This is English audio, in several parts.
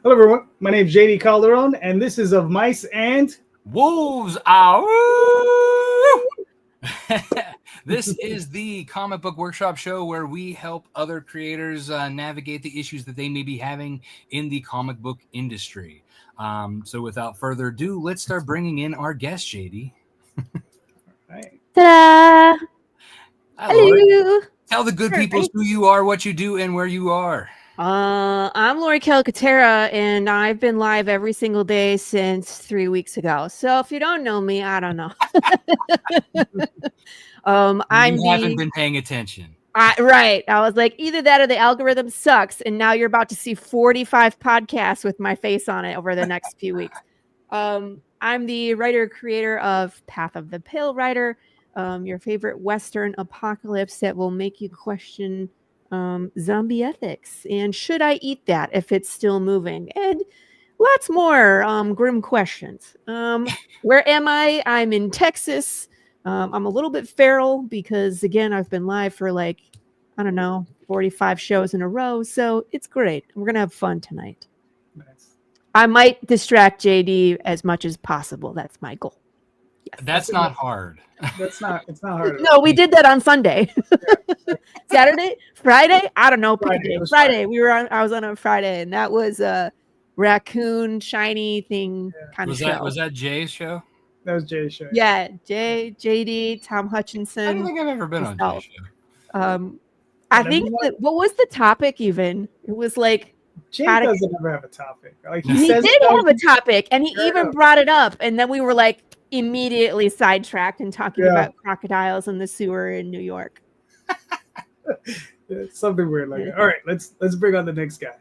Hello, everyone. My name is JD Calderon, and this is Of Mice and Wolves. This is the comic book workshop show where we help other creators navigate the issues that they may be having in the comic book industry. So without further ado, let's start bringing in our guest, JD. Right. Ta-da! Hi, Laurie. Hello. Tell the good people who you are, what you do, and where you are. I'm Laurie Calcaterra, and I've been live every single day since 3 weeks ago. So if you don't know me, I don't know. You haven't been paying attention. Right. I was like, either that or the algorithm sucks. And now you're about to see 45 podcasts with my face on it over the next few weeks. I'm the writer-creator of Path of the Pale Rider, your favorite Western apocalypse that will make you question zombie ethics. And should I eat that if it's still moving? And lots more grim questions. Where am I? I'm in Texas. I'm a little bit feral because, again, I've been live for 45 shows in a row. So it's great. We're going to have fun tonight. Nice. I might distract JD as much as possible. That's my goal. Yes. That's not hard. It's not hard. No, we did that on Sunday. Saturday, Friday. I don't know. Friday. I was on a Friday, and that was a raccoon shiny thing kind of show. Was that Jay's show? That was Jay's show. Yeah, JD, Tom Hutchinson. I don't think I've ever been on Jay's show. I think what was the topic even? It was like Jay doesn't ever have a topic. Like he did have a topic, and he even brought it up, and then we were like immediately sidetracked and talking about crocodiles in the sewer in New York. It's something weird like that. All right, let's bring on the next guy.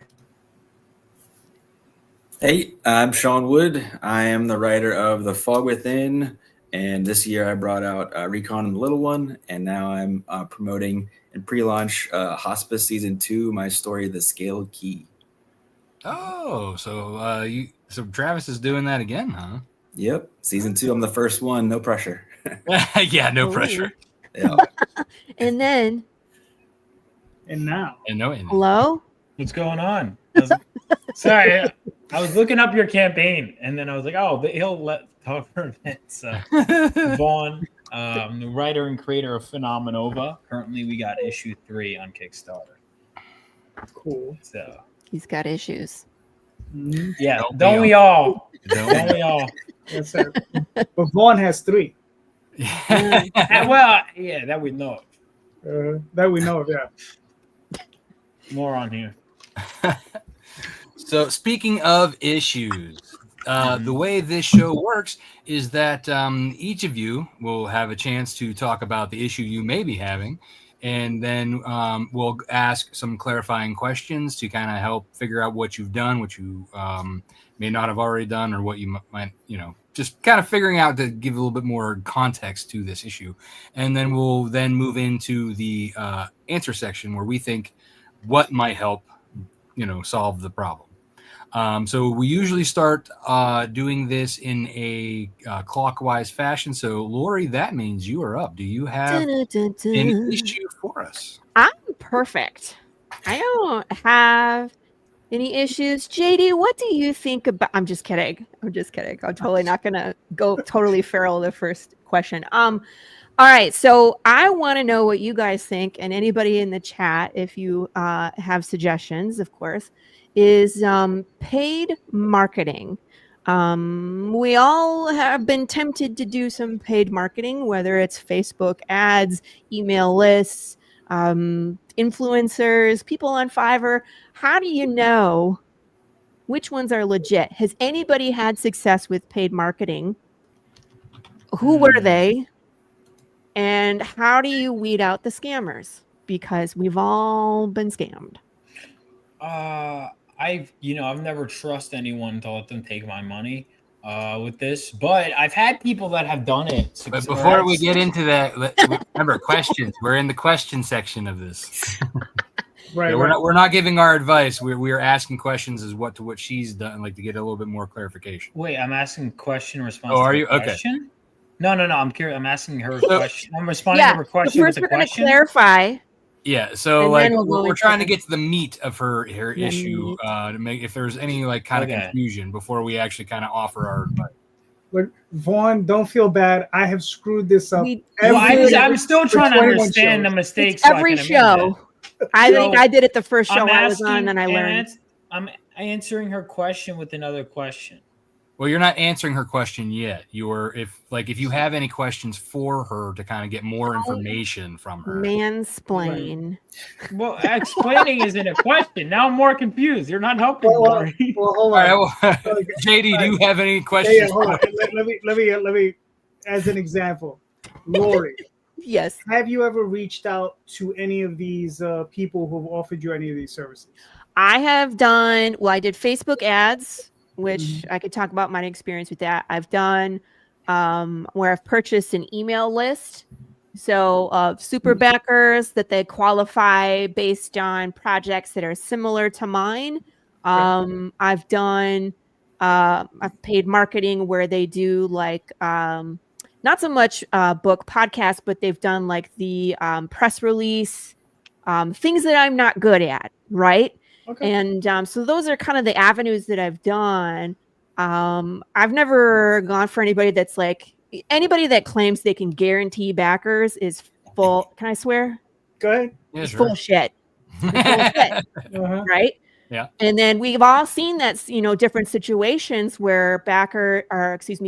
Hey, I'm Sean Wood. I am the writer of The Fog Within, and this year I brought out Recon and the Little One, and now I'm promoting and pre-launch Hospice Season 2, my story, The Scaled Key. Oh, so Travis is doing that again, huh? Yep, Season 2. I'm the first one. No pressure. Yeah, no pressure. Yeah. And now. Hello? What's going on? Sorry, I was looking up your campaign, and then I was like, oh, he'll let talk for a bit. So, Vaughn, the writer and creator of Phenomenova. Currently, we got issue 3 on Kickstarter. Cool. So he's got issues. Mm-hmm. Yeah, don't we all? Don't we all? Yes, sir. But Vaughn has 3. Well, yeah, that we know. That we know of, yeah. More on here. So speaking of issues, the way this show works is that each of you will have a chance to talk about the issue you may be having, and then we'll ask some clarifying questions to kind of help figure out what you've done, what you may not have already done, or what you might, just kind of figuring out to give a little bit more context to this issue. And then we'll move into the answer section where we think what might help, solve the problem. So we usually start doing this in a clockwise fashion. So, Laurie, that means you are up. Do you have an issue for us? I'm perfect. I don't have any issues. JD, what do you think about... I'm just kidding. I'm totally not going to go totally feral the first question. All right. So I want to know what you guys think, and anybody in the chat, if you have suggestions, of course, is paid marketing. We all have been tempted to do some paid marketing, whether it's Facebook ads, email lists, influencers, people on Fiverr. How do you know which ones are legit? Has anybody had success with paid marketing? Who were they? And how do you weed out the scammers? Because we've all been scammed. I've never trust anyone to let them take my money with this, but I've had people that have done it. But before we get into that, remember questions. We're in the question section of this. Right. We're not giving our advice. We're asking questions as what she's done, like to get a little bit more clarification. Wait, I'm asking question response. Oh, are you question? Okay? No. I'm curious. I'm asking her a question. I'm responding to her question First, with a question. We're going to clarify Yeah, so And like then we'll go we're trying to into- get to the meat of her issue to make if there's any like kind of confusion before we actually kind of offer our advice. But Vaughn, don't feel bad. I have screwed this up. I'm still trying to 21 understand shows. the mistakes. It's every show. I think I did it the first show I was on, and then I learned. I'm answering her question with another question. Well, you're not answering her question yet. If you have any questions for her to kind of get more information from her. Mansplain. Right. Well, explaining isn't a question. Now I'm more confused. You're not helping me. Well, hold on. All right, well, JD, do you have any questions? Yeah, hold on. Let me, as an example, Laurie. Yes. Have you ever reached out to any of these people who have offered you any of these services? I have done. Well, I did Facebook ads, which I could talk about my experience with that. I've done where I've purchased an email list. So super backers that they qualify based on projects that are similar to mine. I've done, I've paid marketing where they do like, not so much book podcasts, but they've done like the press release, things that I'm not good at. Right. Okay. And so those are kind of the avenues that I've done. I've never gone for anybody that's like anybody that claims they can guarantee backers is full. Can I swear? Go ahead. Yeah, it's full of shit. It's full of shit. Right? Yeah. And then we've all seen that, different situations where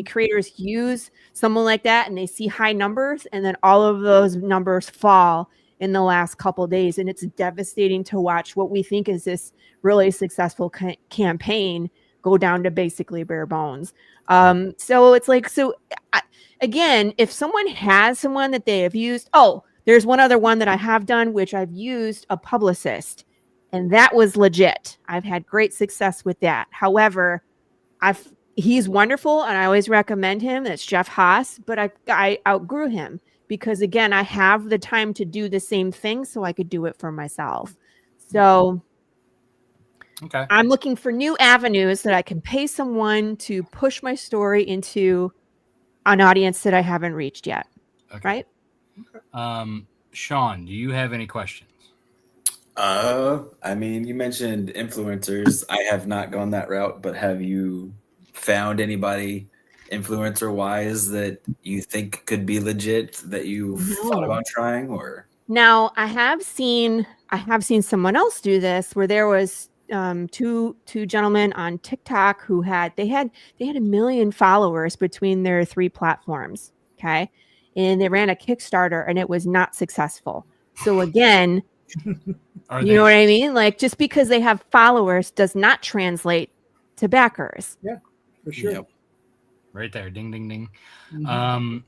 creators use someone like that and they see high numbers and then all of those numbers fall in the last couple of days. And it's devastating to watch what we think is this really successful campaign go down to basically bare bones. So it's like, again, if someone has someone that they have used, there's one other one that I have done, which I've used a publicist, and that was legit. I've had great success with that. However, he's wonderful, and I always recommend him. That's Jeff Haas, but I outgrew him because, again, I have the time to do the same thing, so I could do it for myself. So okay. I'm looking for new avenues that I can pay someone to push my story into an audience that I haven't reached yet. Okay. Right? Sean, do you have any questions? I mean, you mentioned influencers. I have not gone that route, but have you found anybody influencer wise that you think could be legit that you've thought about trying? Or now I have seen someone else do this where there was two gentlemen on TikTok who had 1 million followers between their 3 platforms. Okay. And they ran a Kickstarter and it was not successful. So again, you know what I mean? Like just because they have followers does not translate to backers. Yeah, for sure. Yep. Right there. Ding, ding, ding. Mm-hmm.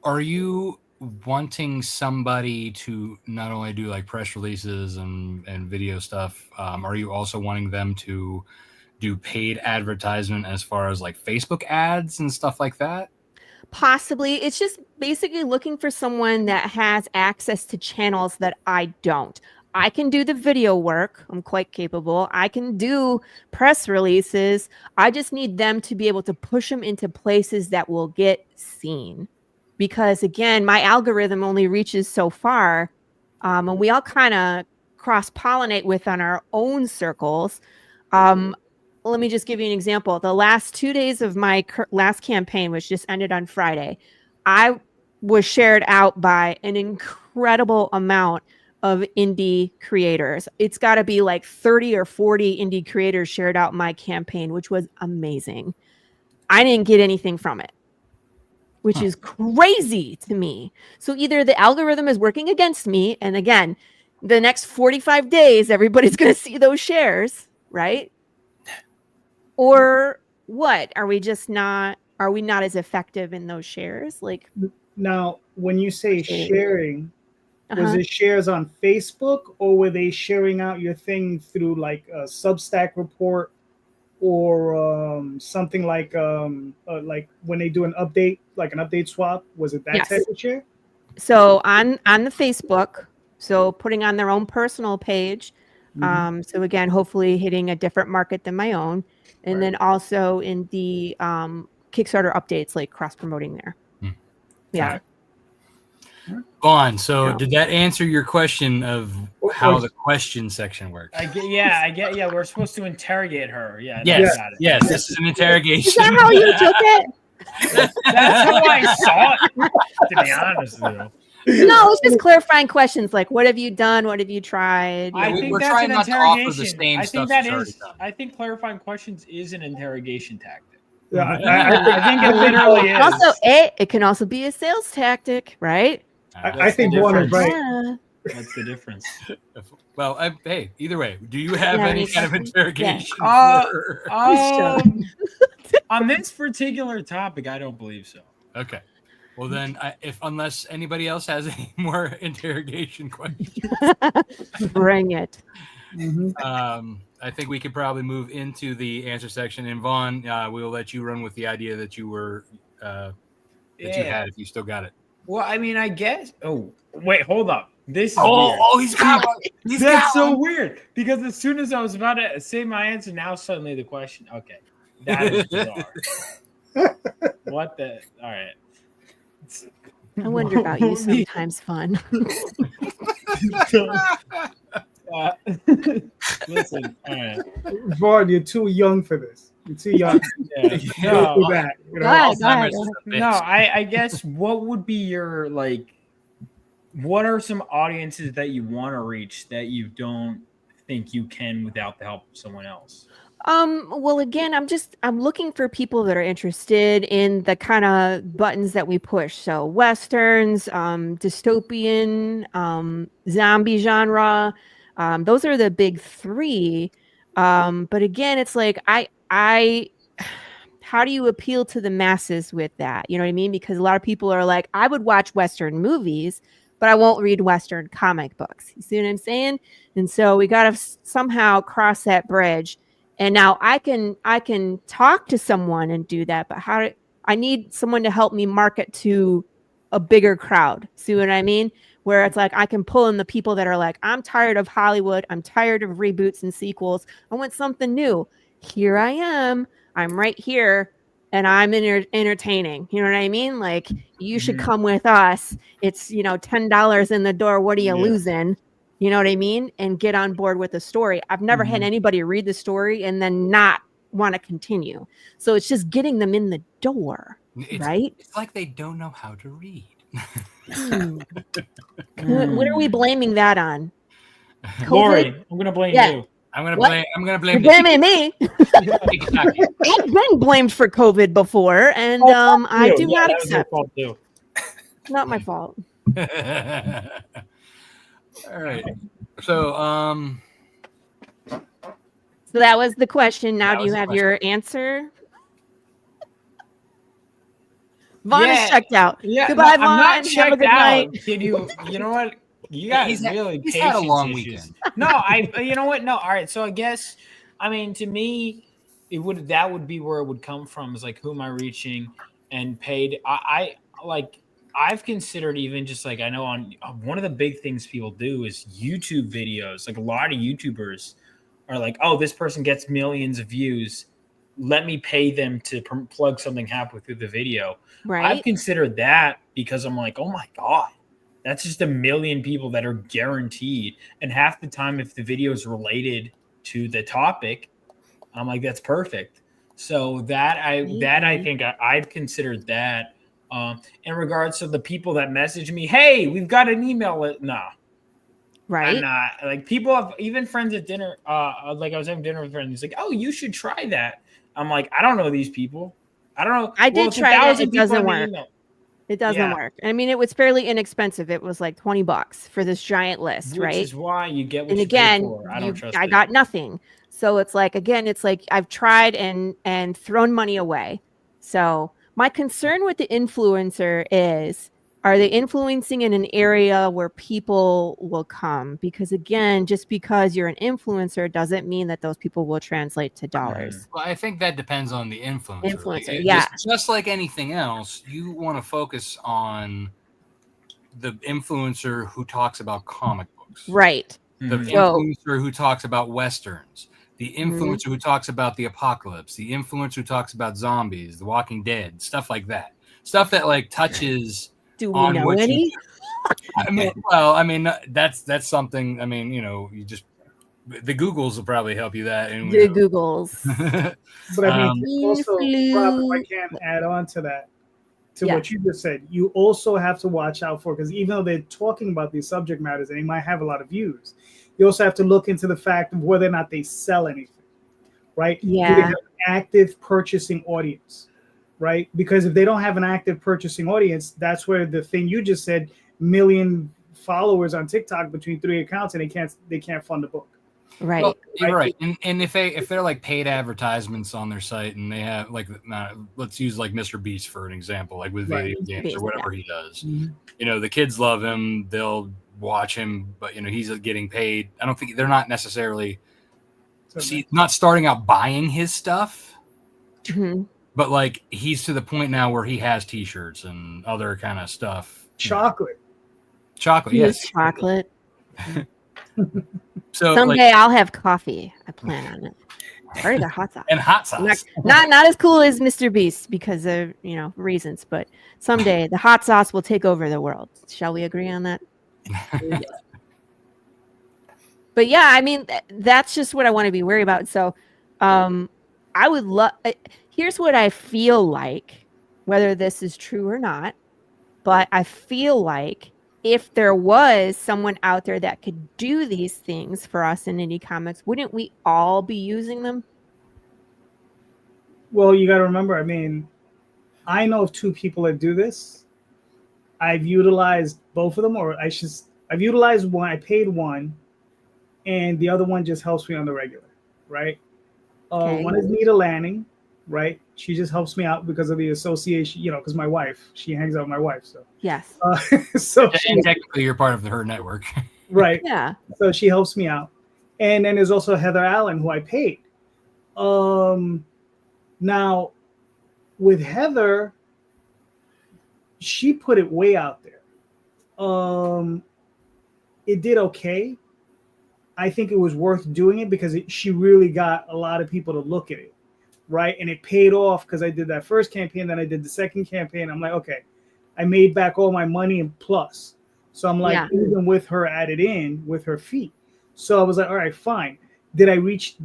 Are you wanting somebody to not only do like press releases and video stuff? Are you also wanting them to do paid advertisement as far as like Facebook ads and stuff like that? Possibly. It's just basically looking for someone that has access to channels that I don't. I can do the video work. I'm quite capable. I can do press releases. I just need them to be able to push them into places that will get seen. Because again, my algorithm only reaches so far. And we all kind of cross-pollinate within our own circles. Let me just give you an example. The last 2 days of my last campaign, which just ended on Friday, I was shared out by an incredible amount of indie creators. It's got to be like 30 or 40 indie creators shared out my campaign, which was amazing. I didn't get anything from it, which is crazy to me. So either the algorithm is working against me, and again, the next 45 days, everybody's going to see those shares, right? Or what? Are we not as effective in those shares? Like now, when you say sharing, was it shares on Facebook or were they sharing out your thing through like a Substack report or something like when they do an update, like an update swap? Was it that type of share? So on the Facebook, so putting on their own personal page. So again, hopefully hitting a different market than my own. And then also in the Kickstarter updates, like cross promoting there. Yeah. Vaughn, so did that answer your question of how the question section works? I get. Yeah, we're supposed to interrogate her. Yeah. Yes. Got it. Yes. This is an interrogation. Is that how you took it? That's how I saw it. To be honest with you. No, it's just clarifying questions like, what have you done? What have you tried? I think we're that's trying an not to offer the interrogation. same I think stuff that she's already is. done. I think clarifying questions is an interrogation tactic. Yeah, I think it literally is. Also, it can also be a sales tactic, right? I think Vaughn is right. Yeah. What's the difference? Well, hey, either way, do you have any kind of interrogation? On this particular topic, I don't believe so. Okay. Well, then, unless anybody else has any more interrogation questions, Bring it. I think we could probably move into the answer section. And Vaughn, we'll let you run with the idea that you were you had, if you still got it. Well, I mean, I guess. Oh, wait, hold up. This is weird. Oh, he's got one. That's so weird because as soon as I was about to say my answer, now suddenly the question. Okay, that is bizarre. What the? All right. I wonder about you sometimes, fun. Listen, all right. Vaughn, you're too young for this. You're too young. No, do that. I guess what would be your what are some audiences that you want to reach that you don't think you can without the help of someone else? Well, again, I'm looking for people that are interested in the kind of buttons that we push. So Westerns, dystopian, zombie genre. Those are the big three. But again, it's like, how do you appeal to the masses with that? You know what I mean? Because a lot of people are like, I would watch Western movies, but I won't read Western comic books. You see what I'm saying? And so we got to somehow cross that bridge. And now I can talk to someone and do that, but I need someone to help me market to a bigger crowd. See what I mean? Where it's like I can pull in the people that are like, I'm tired of Hollywood. I'm tired of reboots and sequels. I want something new. Here I am. I'm right here. And I'm entertaining. You know what I mean? Like, you should come with us. It's, $10 in the door. What are you losing? You know what I mean? And get on board with the story. I've never had anybody read the story and then not want to continue. So it's just getting them in the door, right? It's like they don't know how to read. What are we blaming that on? Laurie, I'm going to blame you. I'm gonna blame. You're blaming me. I've been blamed for COVID before, and I do not accept. Not my fault. All right. So that was the question. Now, do you have your answer? Vaughn is checked out. Yeah, goodbye, Vaughn. I'm not checked have a good out. night. Did you? You know what? You guys he's had a long weekend. No, you know what? No, all right. So I guess, to me, that would be where it would come from. Is like, who am I reaching and paid? I've considered even just I know on one of the big things people do is YouTube videos. Like, a lot of YouTubers are like, oh, this person gets millions of views. Let me pay them to plug something halfway through the video. Right. I've considered that because I'm like, oh my God, that's just 1 million people that are guaranteed. And half the time, if the video is related to the topic, I'm like, that's perfect. So I think I've considered that. In regards to the people that message me, hey, we've got an email. Nah. Right. I'm not. Like, people have, even friends at dinner, I was having dinner with friends. He's like, oh, you should try that. I'm like, I don't know these people. I don't know. I did try it. It doesn't work. It doesn't work. It was fairly inexpensive. It was like $20 for this giant list, right? Which is why you get what and you again, pay for. I don't trust I got nothing. So it's like, again, it's like I've tried and thrown money away. So my concern with the influencer is, are they influencing in an area where people will come? Because again, just because you're an influencer doesn't mean that those people will translate to dollars. Well, I think that depends on the influencer. Just like anything else, you want to focus on the influencer who talks about comic books. Right. The influencer who talks about Westerns. The influencer who talks about the apocalypse. The influencer who talks about zombies, The Walking Dead, stuff like that. Stuff that touches... Do we know any? I mean, that's something. I mean, you just the Googles will probably help you that. And The Googles. But I mean, also, Rob, if I can add on to that, what you just said, you also have to watch out for, because even though they're talking about these subject matters and they might have a lot of views, you also have to look into the fact of whether or not they sell anything, right? Yeah. Do they have an active purchasing audience, right? Because if they don't have an active purchasing audience, that's where the thing you just said, million followers on TikTok between 3 accounts, and they can't fund a book. Right. Well, you're right. And if they're like paid advertisements on their site, and they have like, let's use like Mr. Beast for an example, like with video games or whatever he does. Mm-hmm. The kids love him. They'll watch him, but he's getting paid. I don't think they're not necessarily not starting out buying his stuff. Mm-hmm. But like he's to the point now where he has T-shirts and other kind of stuff. Chocolate, yes, chocolate. So someday I'll have coffee. I plan on it. Or the hot sauce. And hot sauce. Not as cool as Mr. Beast because of reasons, but someday the hot sauce will take over the world. Shall we agree on that? But yeah, I mean that's just what I want to be worried about. So I would love. Here's what I feel like, whether this is true or not, but I feel like if there was someone out there that could do these things for us in indie comics, wouldn't we all be using them? Well, you got to remember, I mean, I know of 2 people that do this. I've utilized both of them, I've utilized one. I paid one, and the other one just helps me on the regular, right? One is Nita Lanning, right? She just helps me out because of the association, because my wife, she hangs out with my wife. So yes. And technically you're part of her network. Right. Yeah. So she helps me out. And then there's also Heather Allen, who I paid. Now with Heather, she put it way out there. It did okay. I think it was worth doing it because she really got a lot of people to look at it. Right. And it paid off because I did that first campaign. Then I did the second campaign. I'm like, okay, I made back all my money and plus. So I'm like, even with her added in with her fee. So I was like, all right, fine. Did I reach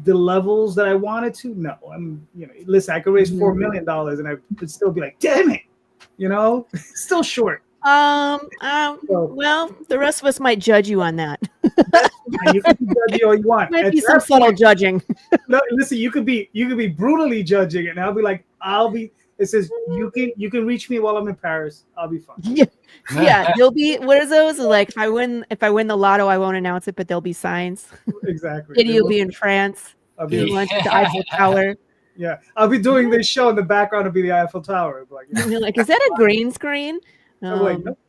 the levels that I wanted to? No. Listen, I could raise $4 million and I would still be like, damn it, still short. Well, the rest of us might judge you on that. You can be judgy all you want. Might be some subtle judging. No, listen, you could be brutally judging it, and I'll be like, it says you can reach me while I'm in Paris. I'll be fine. Yeah, you'll be. What is those? Like if I win the lotto, I won't announce it, but there'll be signs. Exactly. You'll be in France. I'll be lunch at the Eiffel Tower. Yeah, I'll be doing this show in the background. It'll be the Eiffel Tower. Like, is that a green screen? I'm like, nope.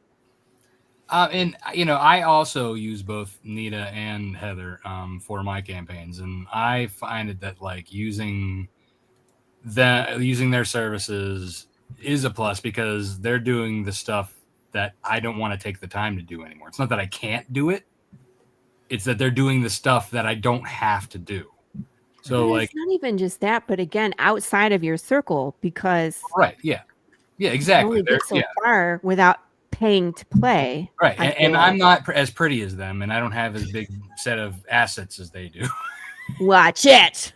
And I also use both Nita and Heather for my campaigns, and I find it that like using their services is a plus because they're doing the stuff that I don't want to take the time to do anymore. It's not that I can't do it; it's that they're doing the stuff that I don't have to do. So like, it's not even just that, but again, outside of your circle, because yeah, exactly. You only get so far without paying to play, right? And I'm not as pretty as them, and I don't have as big set of assets as they do. Watch it.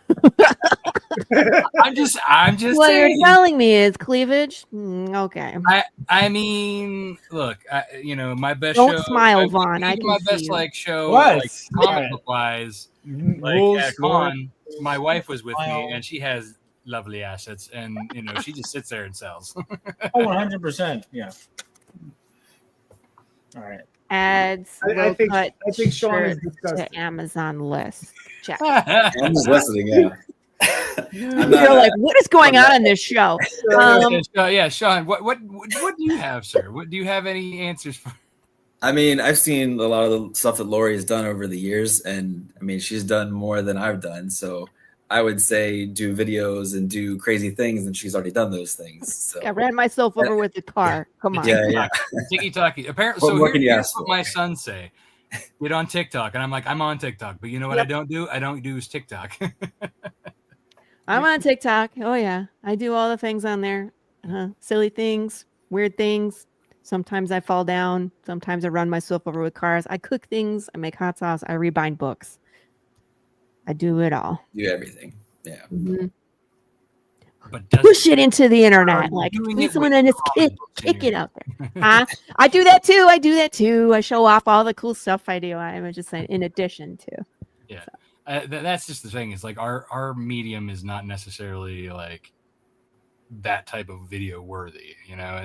I'm just what saying. You're telling me is cleavage. Okay. I mean, look, my best Don't show. Smile, Vaughn. I can my see best you. like show, What? like comic book wise. Like at con, my wife was with me, and she has lovely assets, and she just sits there and sells. 100%. Yeah. All right. Ads. I think Sean is disgusting. To Amazon list. Check. I'm just listening. Yeah. You're like, what is going on in this show? Yeah, Sean. What do you have, sir? Do you have any answers for? I mean, I've seen a lot of the stuff that Laurie has done over the years, and I mean, she's done more than I've done. So I would say do videos and do crazy things, and she's already done those things. So I ran myself over with the car. Come on. Yeah. Tiki-taki. Apparently, so here's what my sons say. Get on TikTok, and I'm like, I'm on TikTok, but you know what I don't do? I don't do is TikTok. I'm on TikTok. Oh yeah, I do all the things on there. Silly things, weird things, Sometimes I fall down. Sometimes I run myself over with cars. I cook things. I make hot sauce. I rebind books. I do it all. Do everything. Yeah. Mm-hmm. But push it into the internet, like someone and just kick it out there. I do that too. I show off all the cool stuff I do. I'm just saying, in addition to. Yeah, so. That's just the thing. It's like our medium is not necessarily like that type of video worthy. You know,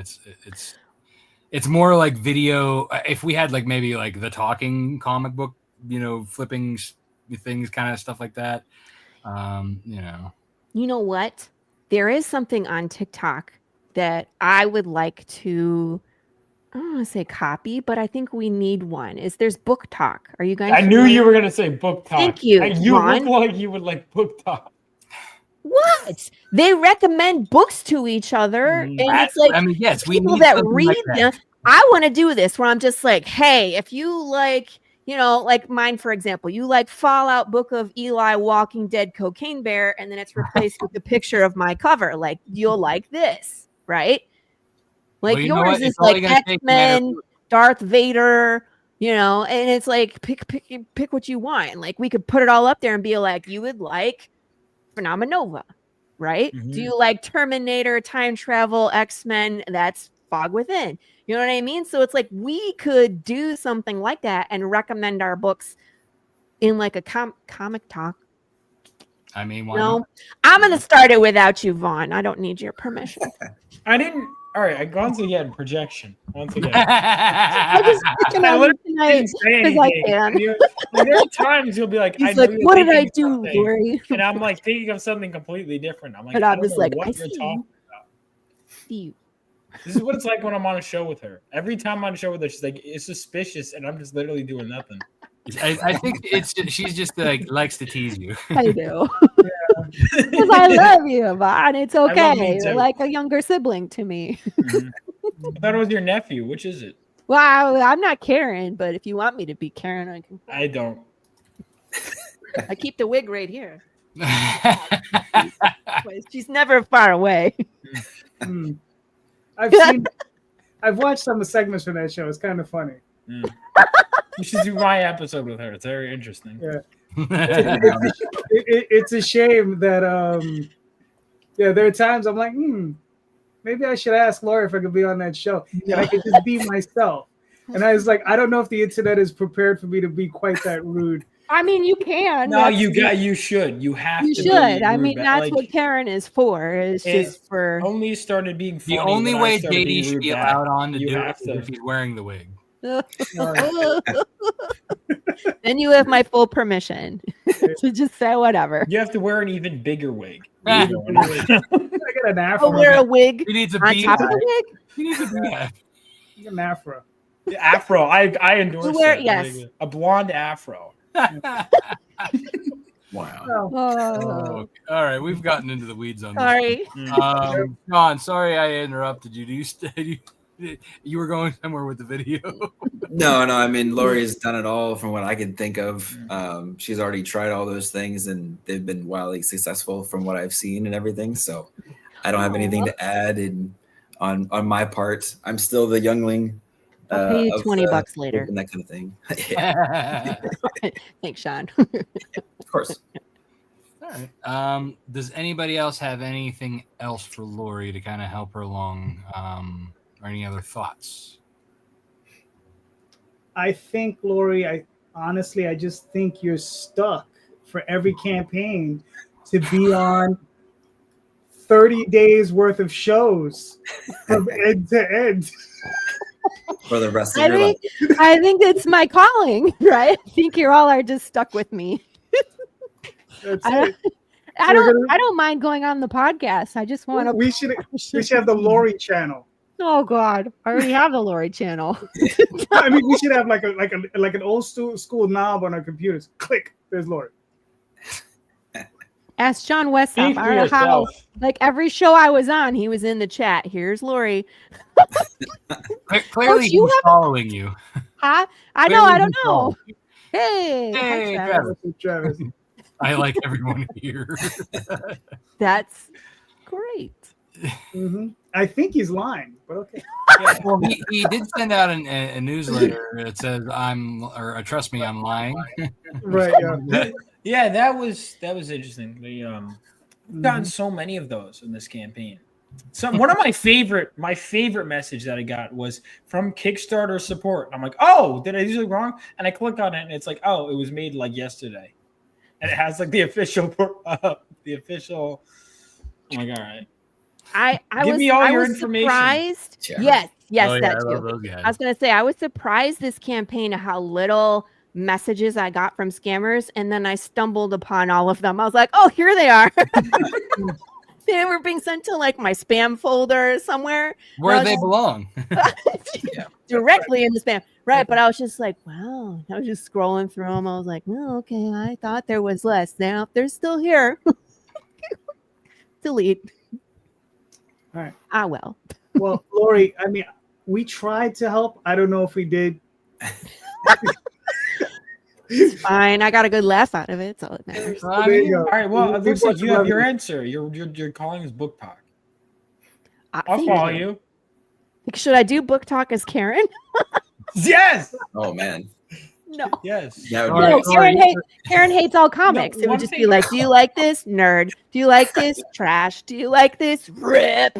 it's more like video. If we had like maybe like the talking comic book, you know, flipping things, kind of stuff like that. You know. You know what? There is something on TikTok that I would like to, I don't want to say copy, but I think we need one. There's Book Talk. Are you guys? I knew you were going to say Book Talk. Thank you. You look like you would like Book Talk. What? They recommend books to each other. And it's like, I mean, yes, people that read them. I want to do this where I'm just like, hey, if you like, you know, like mine, for example, you like Fallout Book of Eli Walking Dead Cocaine Bear, and then it's replaced with the picture of my cover. Like, you'll like this, right? Like, yours is like X-Men, Darth Vader, you know, and it's like, pick what you want. And like, we could put it all up there and be like, you would like Phenomenova, right? Mm-hmm. Do you like Terminator, time travel, X-Men? That's Fog Within. You know what I mean? So it's like we could do something like that and recommend our books in like a comic talk. I mean, why not? I'm going to start it without you, Vaughn. I don't need your permission. I didn't. All right, once again, projection. Once again. I just tonight because I can. There are times you'll be like, he's like, what did I do, Laurie? And I'm like thinking of something completely different. I'm like, but I'm just like, what you're talking about. See you. This is what it's like when I'm on a show with her. Every time I'm on a show with her, she's like, it's suspicious, and I'm just literally doing nothing. I think she's just like likes to tease you. I do. Because I love you, Vaughn. It's okay. You're like a younger sibling to me. Mm-hmm. I thought it was your nephew. Which is it? Well, I'm not Karen, but if you want me to be Karen, I can. I don't. I keep the wig right here. She's never far away. I've watched some of the segments from that show. It's kind of funny. You should do my episode with her. It's very interesting. Yeah. It's a shame that there are times I'm like, maybe I should ask Laurie if I could be on that show. And I could just be myself. And I was like, I don't know if the internet is prepared for me to be like that rude. I mean, you can. No, you should. You have to. You should. I mean, that's like, what Karen is for. It's just for. Only started being funny. The only way Daddy should be allowed on to do it is if he's wearing the wig. Then you have my full permission to just say whatever. You have to wear an even bigger wig. I get an afro. I'll wear a wig he needs a on top of the wig. He needs a beehive. An afro. Afro. I endorse it. Yes. A blonde afro. Wow. Oh. All right, we've gotten into the weeds on this. Sorry. John, sorry I interrupted you. You were going somewhere with the video? No. I mean, Laurie's done it all from what I can think of. She's already tried all those things, and they've been wildly successful from what I've seen and everything. So I don't have anything to add on my part. I'm still the youngling. I'll pay you $20 later. And that kind of thing. Yeah. Thanks, Sean. Of course. All right. Does anybody else have anything else for Laurie to kind of help her along, or any other thoughts? I think, Laurie, I just think you're stuck for every campaign to be on 30 days worth of shows from end to end. For the rest of your life. I think it's my calling, right? I think you all are just stuck with me. I don't mind going on the podcast. I just want to. We should have the Laurie channel. Oh God, I already have the Laurie channel. I mean, we should have like an old school knob on our computers. Click. There's Laurie. Ask John Westhoff. I don't know how. Like every show I was on, he was in the chat. Here's Laurie. Clearly, he's following you. Huh? I know. I don't know. Hey, Travis. I like everyone here. That's great. I think he's lying, but okay. Yeah, well, he did send out a newsletter that says trust me, I'm lying. Right. Yeah. Yeah, that was interesting. We gotten so many of those in this campaign. So one of my favorite message that I got was from Kickstarter support. I'm like, oh, did I do something wrong? And I click on it, and it's like, oh, it was made like yesterday, and it has like the official. Oh my god! All right. I Give me all your information. Surprised. Sure. Yes, Oh, yeah, that I too. love those guys. I was gonna say I was surprised this campaign how little messages I got from scammers, and then I stumbled upon all of them. I was like, oh, here they are. They were being sent to like my spam folder somewhere where they belong. directly in the spam. Right. But I was just like, wow. I was just scrolling through them. I was like, oh, okay. I thought there was less. Now they're still here. Delete. All right. Ah, well. Well, Laurie, I mean, we tried to help. I don't know if we did. It's fine. I got a good laugh out of it. That's all that matters. There you go. All right. Well, it looks like you have your answer. You're calling this book talk. I'll follow you. Should I do book talk as Karen? Yes. Oh man. No. Yes. Yeah. No, Karen hates all comics. It would just be like, do you like this? Nerd. Do you like this? Trash. Do you like this? Rip.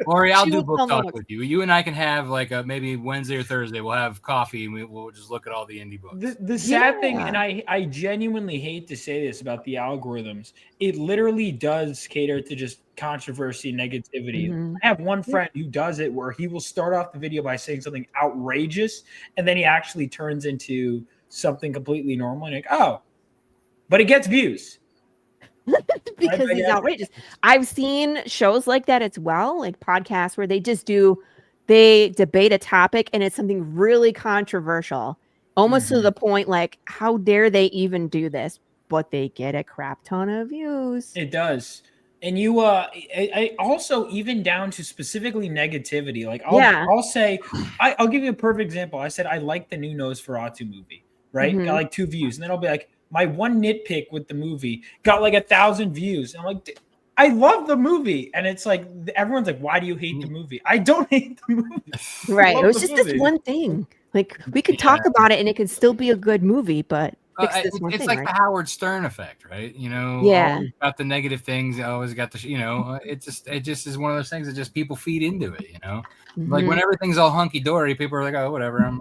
Laurie, I'll do book talk with you. You and I can have like maybe Wednesday or Thursday. We'll have coffee and we'll just look at all the indie books. The sad thing, and I genuinely hate to say this about the algorithms, it literally does cater to just controversy, negativity. I have one friend who does it where he will start off the video by saying something outrageous, and then he actually turns into something completely normal. And like, oh, but it gets views. Because he's outrageous. I've seen shows like that as well, like podcasts where they debate a topic and it's something really controversial, almost to the point like, how dare they even do this? But they get a crap ton of views. It does. And you I also, even down to specifically negativity, like I'll say, I'll give you a perfect example. I said I like the new Nosferatu movie, right? Got like 2 views, and then I'll be like, my one nitpick with the movie got like 1,000 views. And I'm like, I love the movie. And it's like, everyone's like, why do you hate the movie? I don't hate the movie. Right. It was just this one thing. Like, we could talk about it and it could still be a good movie, but it's like the Howard Stern effect, right? You know, always got the negative things, always got the, it just is one of those things that just people feed into it, like when everything's all hunky dory, people are like, oh, whatever.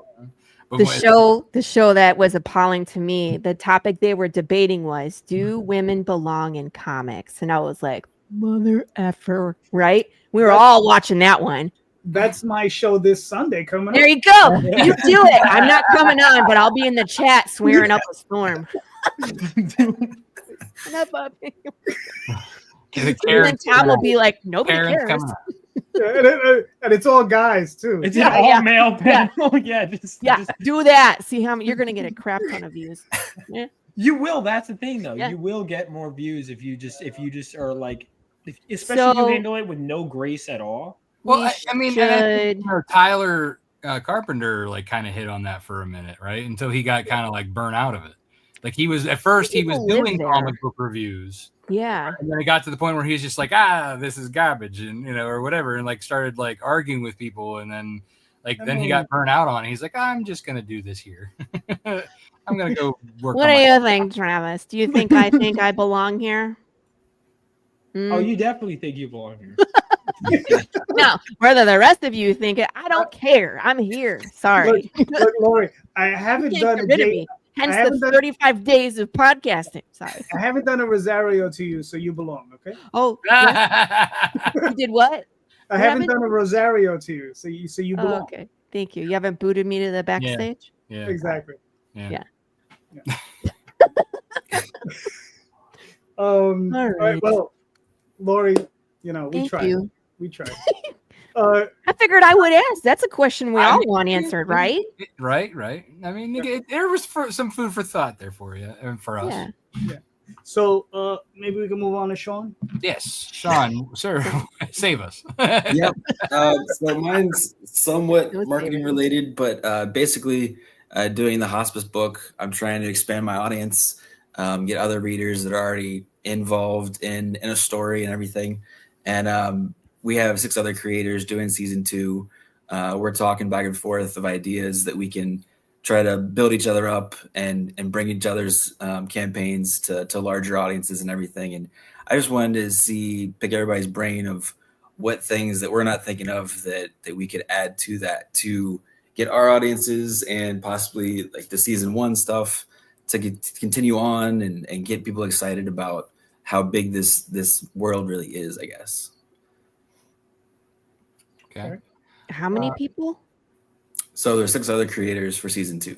The show that was appalling to me, the topic they were debating was, do women belong in comics? And I was like, mother effer, right? We were all watching that one. That's my show this Sunday coming there up. You go. You do it. I'm not coming on, but I'll be in the chat swearing up a storm. And then Tom will be like, nobody cares. And it's all guys too. It's an all male panel. Just do that. See how you're gonna get a crap ton of views. Yeah. You will. That's the thing, though. You will get more views if you just are like, especially if you handle it with no grace at all. Well, I mean, Tyler Carpenter like kind of hit on that for a minute, right? Until he got kind of like burnt out of it. Like he was doing comic book reviews. Yeah. And then it got to the point where he was just like, this is garbage, and or whatever, and like started like arguing with people, and then he got burnt out on it. He's like, I'm just gonna do this here. I'm gonna go work. What do you think, Travis? Do you think I belong here? Oh, you definitely think you belong here. No, whether the rest of you think it, I don't care. I'm here. Sorry. Look, Laurie, I haven't done hence the 35 days of podcasting. Sorry. I haven't done a Rosario to you, so you belong, okay? Oh, yeah. You did what? I haven't done a Rosario to you, so you belong. Okay, thank you. You haven't booted me to the backstage? Yeah. Exactly. Yeah. All right. Well, Laurie, we tried. We tried. I figured I would ask. That's a question we all want answered, right? Right. I mean, there was some food for thought there for you and for us. Yeah. So maybe we can move on to Sean. Yes, Sean, sir, save us. Yep. So mine's somewhat marketing related, but basically doing the hospice book, I'm trying to expand my audience, get other readers that are already involved in a story and everything. And we have 6 other creators doing season 2. We're talking back and forth of ideas that we can try to build each other up and bring each other's campaigns to larger audiences and everything. And I just wanted to pick everybody's brain of what things that we're not thinking of that we could add to that to get our audiences and possibly like the season 1 stuff to continue on and get people excited about how big this world really is, I guess. Okay. How many people? So there's 6 other creators for season 2.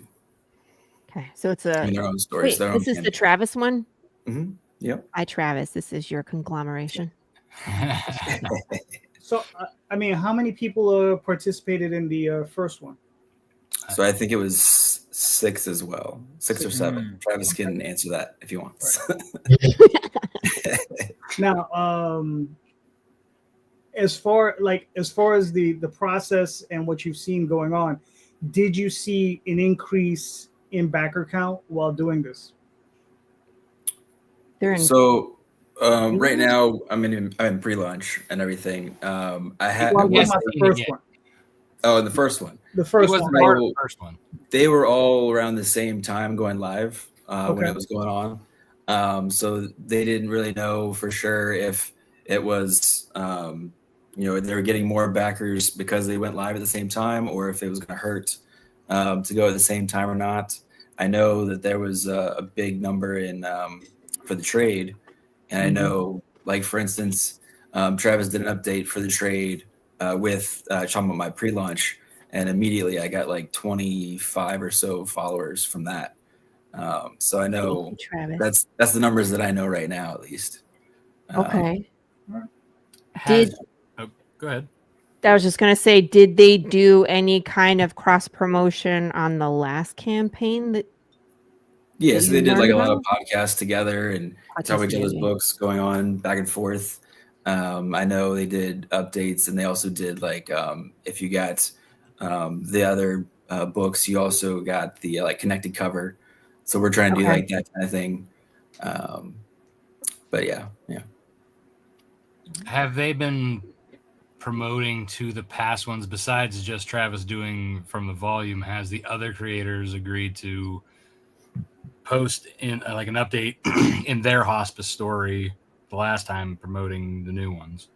Okay, so it's Doing their own stories. Wait, this is the Travis one? Mm-hmm. Yep. Hi, Travis. This is your conglomeration. So, I mean, how many people participated in the first one? So I think it was 6 as well, 6 or 7. Travis can answer that if he wants. Now, as far as the process and what you've seen going on, did you see an increase in backer count while doing this? So right now I'm in pre-launch and everything. I had the first one. Oh, the first one. The first one. The first one. They were all around the same time going live when it was going on. So they didn't really know for sure if it was, they were getting more backers because they went live at the same time, or if it was going to hurt to go at the same time or not. I know that there was a big number in for the trade, and I know, like for instance, Travis did an update for the trade with talking about my pre-launch, and immediately I got like 25 or so followers from that. So I know that's the numbers that I know right now, at least. Okay. Go ahead. I was just going to say, did they do any kind of cross promotion on the last campaign? Yes, they did like a lot of podcasts together and talk each other's books going on back and forth. I know they did updates, and they also did like if you got the other books, you also got the like connected cover. So we're trying to do like that kind of thing. But yeah. Have they been promoting to the past ones besides just Travis doing from the volume? Has the other creators agreed to post in like an update in their hospice story the last time promoting the new ones?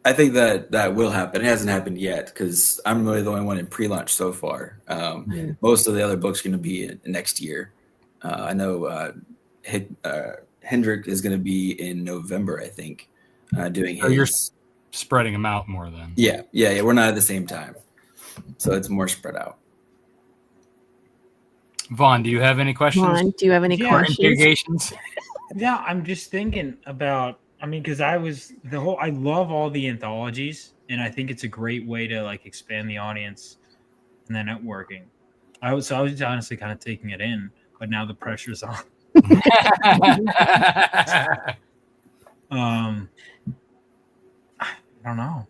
I think that will happen. It hasn't happened yet because I'm really the only one in pre-launch so far. Most of the other books are going to be next year. I know Hendrik is going to be in November, I think, doing his. You're spreading them out more then. Yeah. We're not at the same time, so it's more spread out. Vaughn, do you have any questions? Vaughn, do you have any questions? Yeah, I'm just thinking about. I mean, because I love all the anthologies, and I think it's a great way to like expand the audience and the networking. I was honestly kind of taking it in, but now the pressure's on. I don't know.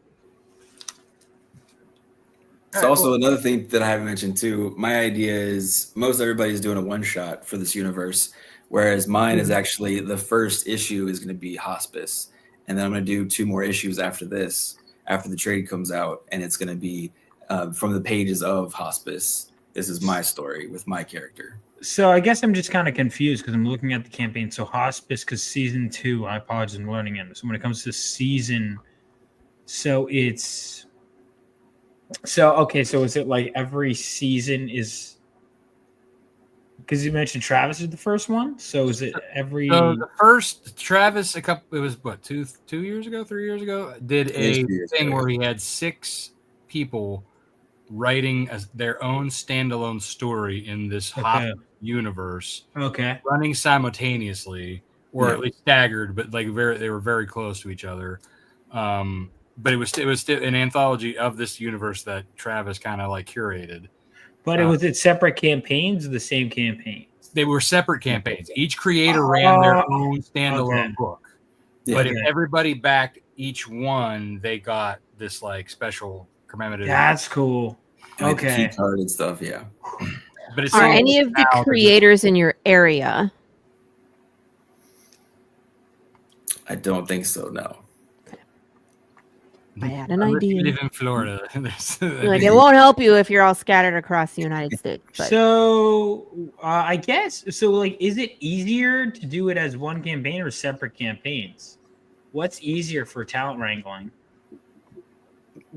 So also another thing that I haven't mentioned too, my idea is most everybody's doing a one shot for this universe, whereas mine is actually the first issue is going to be hospice. And then I'm going to do 2 more issues after this, after the trade comes out. And it's going to be from the pages of hospice. This is my story with my character. So I guess I'm just kind of confused because I'm looking at the campaign. So hospice, because season 2, I apologize, I'm learning it. So when it comes to season, so is it like every season is, because you mentioned Travis is the first one, so is it every? So the first Travis, it was what 3 years ago, did a thing where he had 6 people writing their own standalone story in this hot universe, running simultaneously, or at least staggered, but like they were very close to each other. But it was still an anthology of this universe that Travis kind of like curated. But it separate campaigns or the same campaigns? They were separate campaigns. Each creator ran their own standalone book. Yeah. But if everybody backed each one, they got this like special commemorative. That's cool. Like the key card and stuff, yeah. But are any of the creators in your area? I don't think so, no. I had an idea. You live in Florida. Like it won't help you if you're all scattered across the United States. But. So I guess so. Like, is it easier to do it as one campaign or separate campaigns? What's easier for talent wrangling?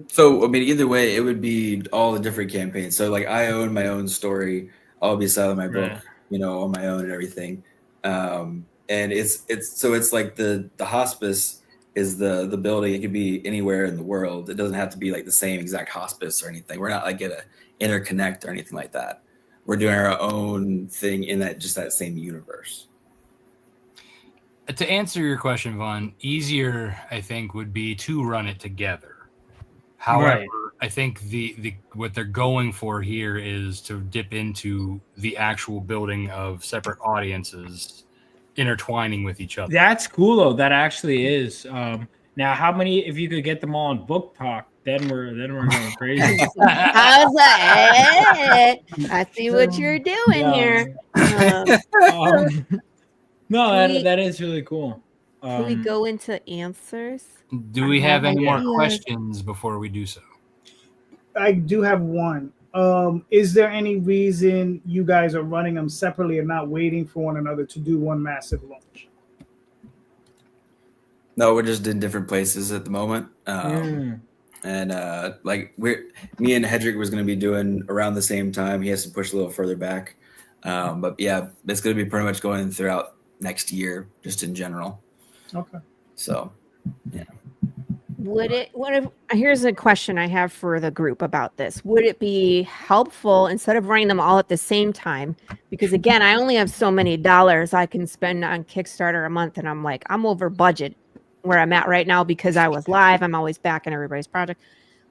So I mean, either way, it would be all the different campaigns. So like, I own my own story. I'll be selling my book, on my own and everything. And it's like the hospice is the building. It could be anywhere in the world. It doesn't have to be like the same exact hospice or anything. We're not like gonna interconnect or anything like that. We're doing our own thing in that same universe. To answer your question, Vaughn, easier I think would be to run it together. However, I think the what they're going for here is to dip into the actual building of separate audiences intertwining with each other. That's cool though. That actually is. Now, how many? If you could get them all on Book Talk, then we're going crazy. I was like, I see what you're doing here. No, that is really cool. Can we go into answers? Do we have any more questions before we do so? I do have one. Is there any reason you guys are running them separately and not waiting for one another to do one massive launch? No, we're just in different places at the moment. And like me and Hedrick was going to be doing around the same time. He has to push a little further back. But yeah, it's going to be pretty much going throughout next year, just in general. Okay. So, yeah. Here's a question I have for the group about this. Would it be helpful instead of running them all at the same time? Because again, I only have so many dollars I can spend on Kickstarter a month, and I'm like, I'm over budget where I'm at right now because I was live. I'm always backing everybody's project.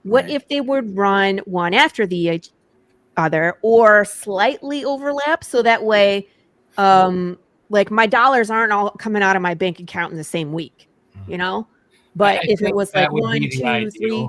What if they would run one after the other or slightly overlap so that way, like my dollars aren't all coming out of my bank account in the same week, But if it was like 1, 2, 3,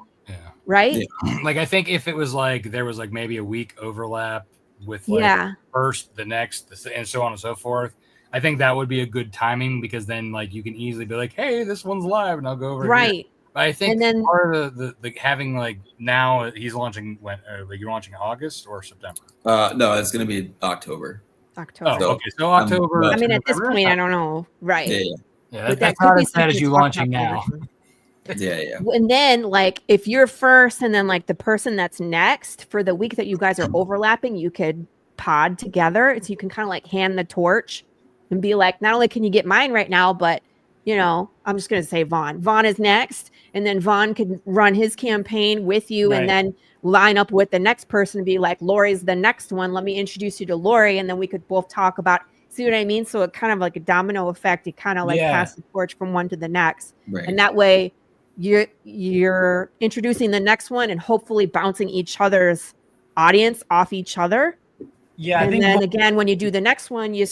right? Yeah. Like I think if it was like there was like maybe a week overlap with like first, the next, and so on and so forth. I think that would be a good timing because then like you can easily be like, hey, this one's live, and I'll go over here. But I think part of the having like now he's launching when you're launching August or September. No, it's going to be October. Oh, okay. So October. I mean, at this point, I don't know. Right. Yeah, that's not as bad as you launching now. Yeah. And then, like, if you're first and then, like, the person that's next for the week that you guys are overlapping, you could pod together. So you can kind of, like, hand the torch and be like, not only can you get mine right now, but, I'm just going to say Vaughn. Vaughn is next. And then Vaughn could run his campaign with you and then line up with the next person and be like, Laurie's the next one. Let me introduce you to Laurie. And then we could both talk about, see what I mean? So it kind of like a domino effect. You kind of like pass the torch from one to the next. Right. And that way you're introducing the next one and hopefully bouncing each other's audience off each other. Yeah. And then again, when you do the next one, you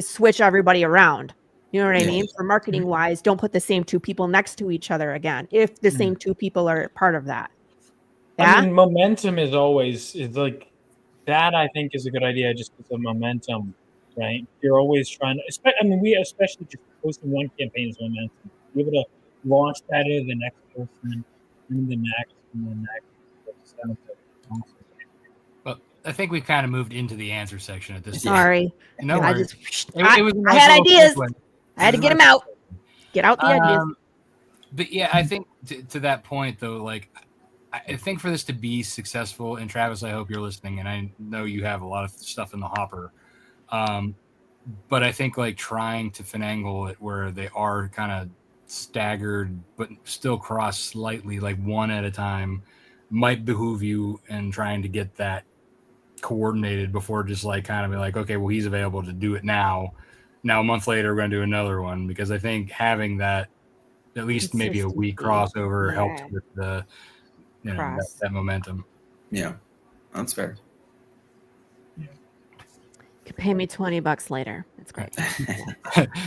switch everybody around. You know what I mean? For marketing wise, don't put the same two people next to each other again. If the same two people are part of that. Yeah? I mean, momentum is like that. I think is a good idea. Just because of momentum, right? You're always trying to. I mean, we especially just posting one campaign is momentum. Be able to launch that into the next person, and the next, and the next. Well, I think we kind of moved into the answer section at this. Sorry, no, I had ideas. I had to get them out. Get out the ideas. But yeah, I think to that point though, like I think for this to be successful, and Travis, I hope you're listening, and I know you have a lot of stuff in the hopper. But I think like trying to finagle it where they are kind of staggered, but still cross slightly, like one at a time, might behoove you in trying to get that coordinated before just like kind of be like, okay, well, he's available to do it now. Now, a month later, we're going to do another one because I think having that at least maybe a week crossover helps with the that momentum. Yeah, that's fair. You can pay me $20 later. That's great.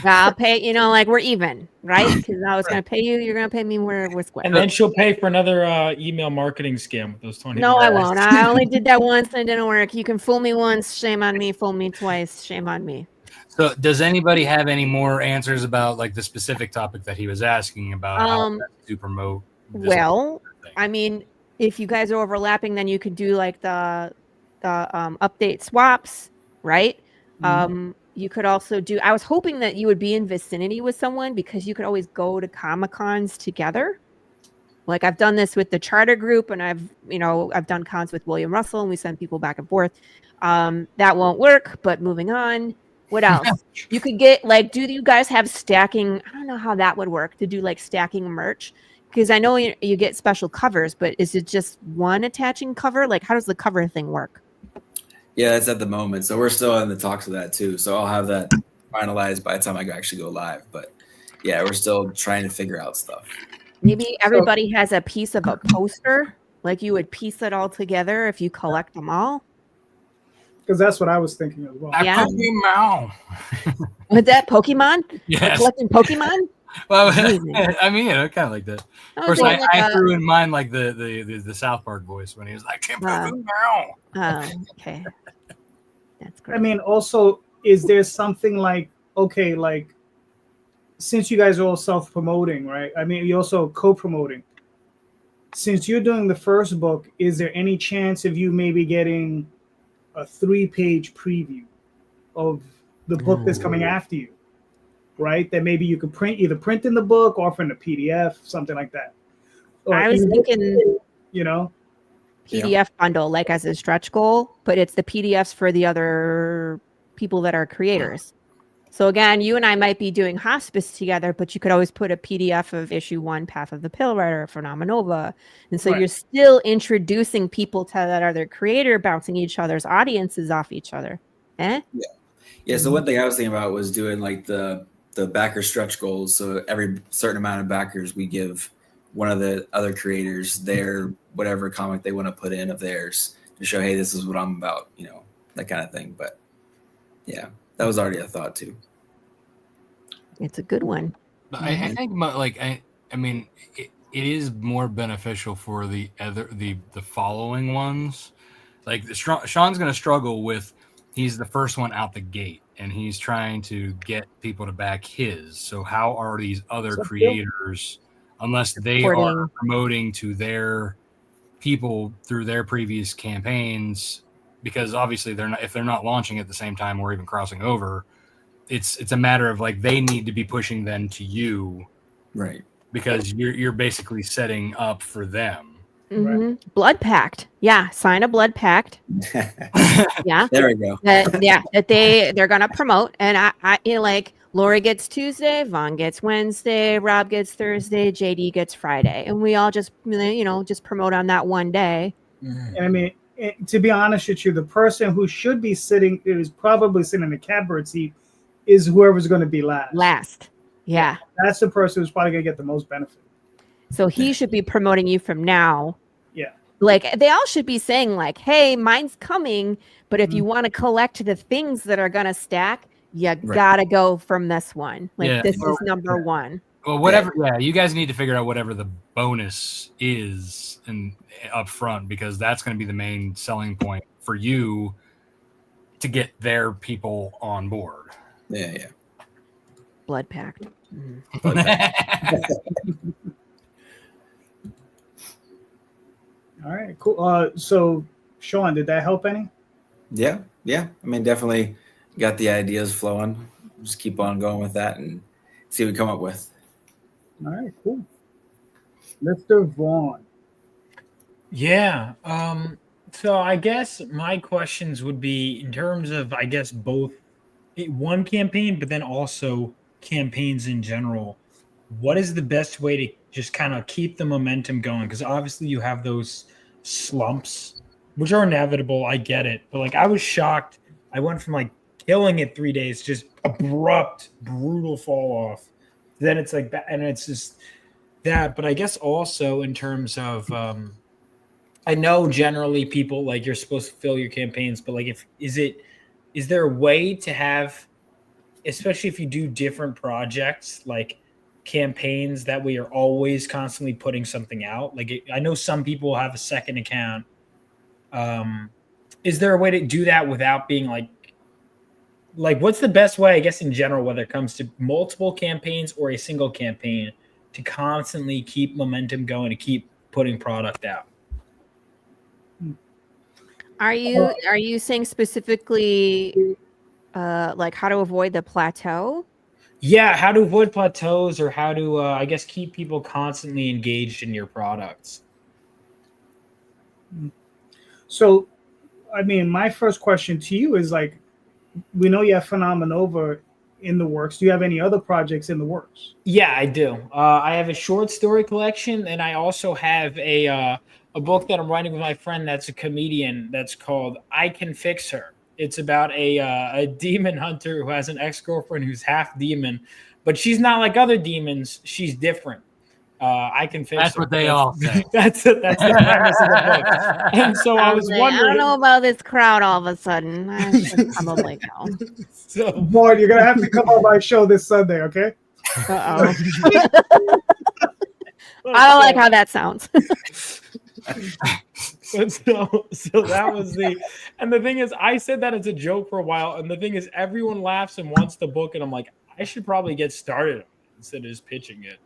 I'll pay. Like we're even, right? Because I was going to pay you. You're going to pay me. We're square. And then she'll pay for another email marketing scam with those $20. No, I won't. I only did that once and it didn't work. You can fool me once, shame on me. Fool me twice, shame on me. So does anybody have any more answers about like the specific topic that he was asking about how to promote Well, I mean, if you guys are overlapping, then you could do like the update swaps, right? You could also do. I was hoping that you would be in vicinity with someone because you could always go to Comic-Cons together. Like I've done this with the charter group, and I've done cons with William Russell, and we send people back and forth. That won't work. But moving on. What else? You could get do you guys have stacking? I don't know how that would work to do like stacking merch. Because I know you get special covers, but is it just one attaching cover? Like, how does the cover thing work? Yeah, that's at the moment. So we're still in the talks of that too. So I'll have that finalized by the time I actually go live. But yeah, we're still trying to figure out stuff. Maybe everybody has a piece of a poster. Like you would piece it all together if you collect them all. Because that's what I was thinking as well. Yeah. Pokemon. With that Pokemon? Yes. Like collecting Pokemon? Well, I mean, kind of like that. Of course, I threw in mind like the South Park voice when he was like, "Pokemon." Oh, okay. That's great. I mean, also, is there something like since you guys are all self-promoting, right? I mean, you're also co-promoting. Since you're doing the first book, is there any chance of you maybe getting a 3-page preview of the book that's coming after you? Right, that maybe you could either print in the book or in a PDF, something like that. Or I was thinking, PDF bundle, like as a stretch goal, but it's the PDFs for the other people that are creators. So again, you and I might be doing hospice together, but you could always put a PDF of issue 1, Path of the Pill Rider for Phenomenova. And so you're still introducing people to that other creator, bouncing each other's audiences off each other. Yeah. So one thing I was thinking about was doing like the backer stretch goals. So every certain amount of backers, we give one of the other creators their whatever comic they want to put in of theirs to show, hey, this is what I'm about, that kind of thing. But yeah, that was already a thought too. It's a good one. I think I mean, it is more beneficial for the following ones. Like Sean's going to struggle with, he's the first one out the gate and he's trying to get people to back his. So how are these other creators, unless they are promoting to their people through their previous campaigns, because obviously if they're not launching at the same time or even crossing over, it's a matter of like, they need to be pushing them to you. Right. Because you're basically setting up for them. Right. Blood pact. Yeah. Sign a blood pact. Yeah. There we go. That they're going to promote. And I like Laurie gets Tuesday, Vaughn gets Wednesday, Rob gets Thursday, JD gets Friday. And we all just promote on that one day. And I mean, to be honest with you, the person who should be is probably sitting in the catbird seat is whoever's going to be last. Yeah. That's the person who's probably going to get the most benefit. So he should be promoting you from now. Yeah. Like they all should be saying like, hey, mine's coming. But if you want to collect the things that are going to stack, you got to go from this one. Like this is number one. Well, whatever. Yeah. You guys need to figure out whatever the bonus is up front, because that's going to be the main selling point for you to get their people on board. Yeah. Blood pact. Blood pact. All right, cool. So, Sean, did that help any? Yeah. I mean, definitely got the ideas flowing. Just keep on going with that and see what we come up with. All right, cool. Mr. Vaughn. Yeah. So I guess my questions would be in terms of, I guess, both one campaign, but then also campaigns in general. What is the best way to just kind of keep the momentum going? Because obviously you have those slumps, which are inevitable. I get it. But like, I was shocked. I went from like killing it 3 days, just abrupt, brutal fall off. Then it's like that. And it's just that. But I guess also in terms of, I know generally people like you're supposed to fill your campaigns, but like, is there a way to have, especially if you do different projects, like campaigns that way you're always constantly putting something out? Like I know some people have a second account. Is there a way to do that without being like what's the best way, I guess, in general, whether it comes to multiple campaigns or a single campaign, to constantly keep momentum going, to keep putting product out. Are you saying specifically like how to avoid the plateau? Yeah, how to avoid plateaus, or how to I guess keep people constantly engaged in your products. So, I mean, my first question to you is like, we know you have Phenomenova in the works. Do you have any other projects in the works? Yeah, I do. I have a short story collection, and I also have a book that I'm writing with my friend that's a comedian that's called I Can Fix Her. It's about a demon hunter who has an ex-girlfriend who's half demon, but she's not like other demons. She's different. I can fix That's her. what they all say. That's the premise of the book. And so I was like, wondering. I don't know about this crowd all of a sudden. I should probably go. So, Boy, you're gonna have to come on my show this Sunday, okay? Uh-oh. I don't like how that sounds. So that was and the thing is, I said that as a joke for a while, and the thing is, everyone laughs and wants the book, and I'm like, I should probably get started instead of just pitching it.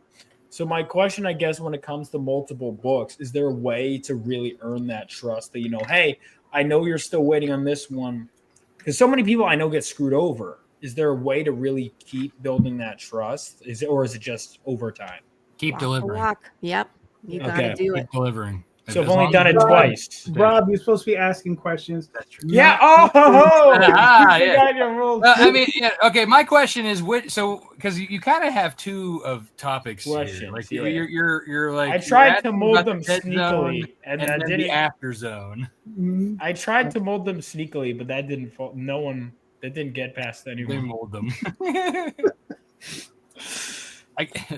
So my question, I guess, when it comes to multiple books, is there a way to really earn that trust that, hey, I know you're still waiting on this one? Because so many people I know get screwed over. Is there a way to really keep building that trust? Or is it just over time? Keep delivering. Yep. You gotta do it. Keep delivering. So I've only done it twice. Rob, you're supposed to be asking questions. That's true. Yeah. Yeah. I mean, yeah. Okay. My question is, because you kind of have two of topics here. Like you're like, I tried to mold them sneakily, and that didn't. The after zone. I tried to mold them sneakily, but that didn't. That didn't get past anyone. They mold them.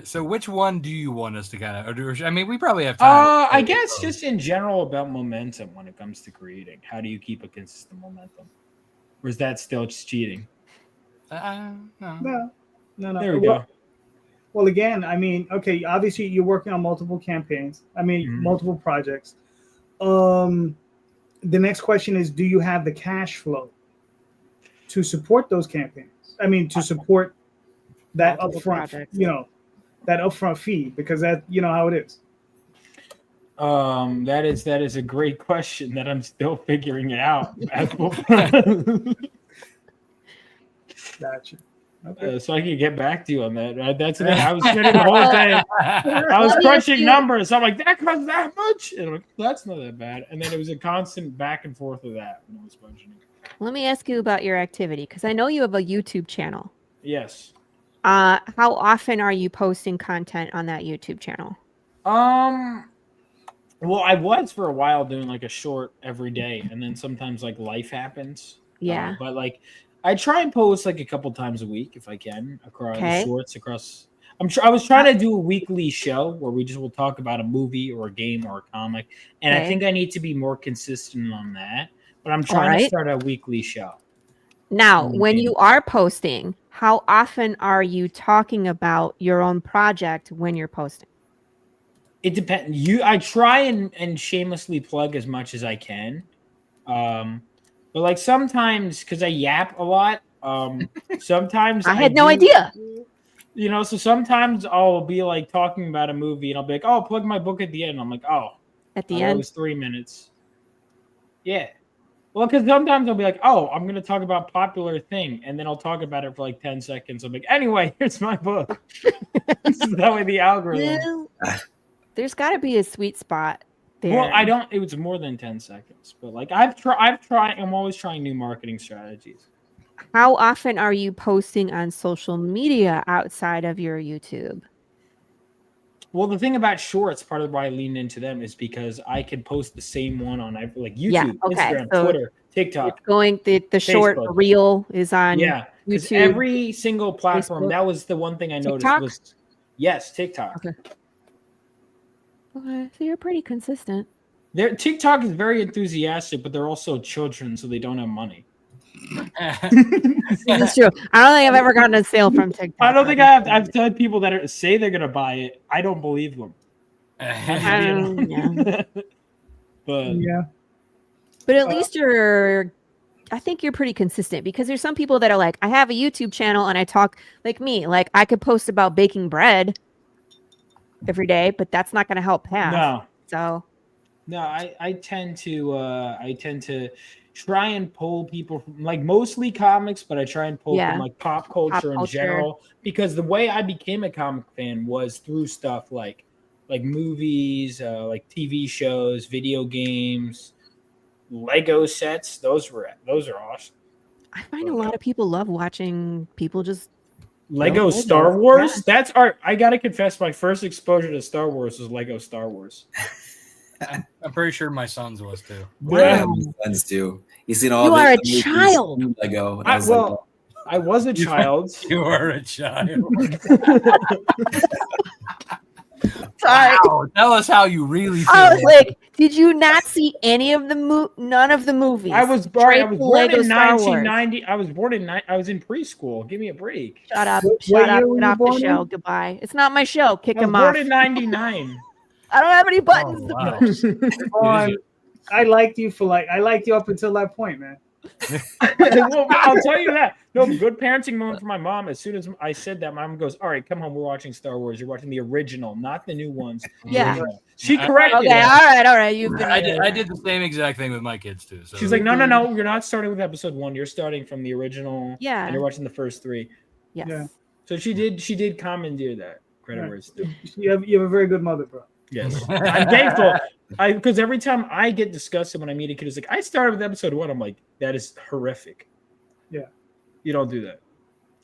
So which one do you want us to kind of? I mean, we probably have time. I guess just in general about momentum when it comes to creating. How do you keep a consistent momentum? Or is that still just cheating? No. There we go. Well, again, I mean, okay, obviously you're working on multiple campaigns. I mean, multiple projects. The next question is, do you have the cash flow to support those campaigns? I mean, to support that upfront, that upfront fee, because that, how it is. That is a great question that I'm still figuring it out. Gotcha. Okay. So I can get back to you on that. Right? That's the thing. I was spending the whole day. I was crunching numbers. So I'm like, that costs that much, and I'm like, that's not that bad. And then it was a constant back and forth of that when I was budgeting. Let me ask you about your activity, because I know you have a YouTube channel. Yes. How often are you posting content on that YouTube channel? Well, I was for a while doing like a short every day, and then sometimes like life happens. Yeah. But like I try and post like a couple times a week if I can across shorts across. I was trying to do a weekly show where we just will talk about a movie or a game or a comic, and I think I need to be more consistent on that. But I'm trying to start a weekly show. Now, when you are posting, how often are you talking about your own project when you're posting? It depends. I try and shamelessly plug as much as I can. But like sometimes, because I yap a lot, sometimes I had no idea. So sometimes I'll be like talking about a movie and I'll be like, oh, plug my book at the end. I'm like, oh. At the end? It was 3 minutes. Yeah. Well, because sometimes I'll be like, oh, I'm going to talk about popular thing. And then I'll talk about it for like 10 seconds. I'm like, anyway, here's my book. That way the algorithm. There's got to be a sweet spot there. Well, it was more than 10 seconds. But like I'm always trying new marketing strategies. How often are you posting on social media outside of your YouTube? Well, the thing about shorts, part of why I lean into them is because I can post the same one on like YouTube, Instagram, so Twitter, TikTok. It's going the short reel is on YouTube. Every single platform. Facebook? That was the one thing I noticed was TikTok. Okay, so you're pretty consistent. TikTok is very enthusiastic, but they're also children, so they don't have money. It's true. I don't think I've ever gotten a sale from TikTok. I don't think I've told people that say they're going to buy it. I don't believe them. But at least I think you're pretty consistent, because there's some people that are like, I have a YouTube channel and I talk like me. Like I could post about baking bread, every day, but that's not going to help Path. No. So No, I tend to try and pull people from, like, mostly comics, but I try and pull from like pop culture in general, because the way I became a comic fan was through stuff like movies, like TV shows, video games, Lego sets. Those are awesome. I find a lot of people love watching people just Lego Star Wars. Yeah. That's art. I gotta confess, my first exposure to Star Wars was Lego Star Wars. I'm pretty sure my son's was too. Wow. Yeah, my son's too. You seen all? You are a child. Lego. I was a child. You are a child. Sorry. Wow, tell us how you really feel. I was like, did you not see any of the none of the movies? I was born in 1990. I was in preschool. Give me a break. Shut up. Get off the show. Goodbye. It's not my show. Kick him off. Born in 99. I don't have any buttons. Oh, wow. I liked you up until that point, man. Well, I'll tell you that. No, good parenting moment for my mom. As soon as I said that, my mom goes, "All right, come home. We're watching Star Wars. You're watching the original, not the new ones." Yeah. She corrected. Okay. All right. You've been. I did the same exact thing with my kids too. So. She's like, no. You're not starting with episode 1. You're starting from the original. Yeah. And you're watching the first 3. Yes. Yeah. So she did commandeer that. Credit where it's due. You have a very good mother, bro. Yes. I'm thankful. Because every time I get disgusted when I meet a kid who's like, I started with episode 1, I'm like, that is horrific. Yeah. You don't do that.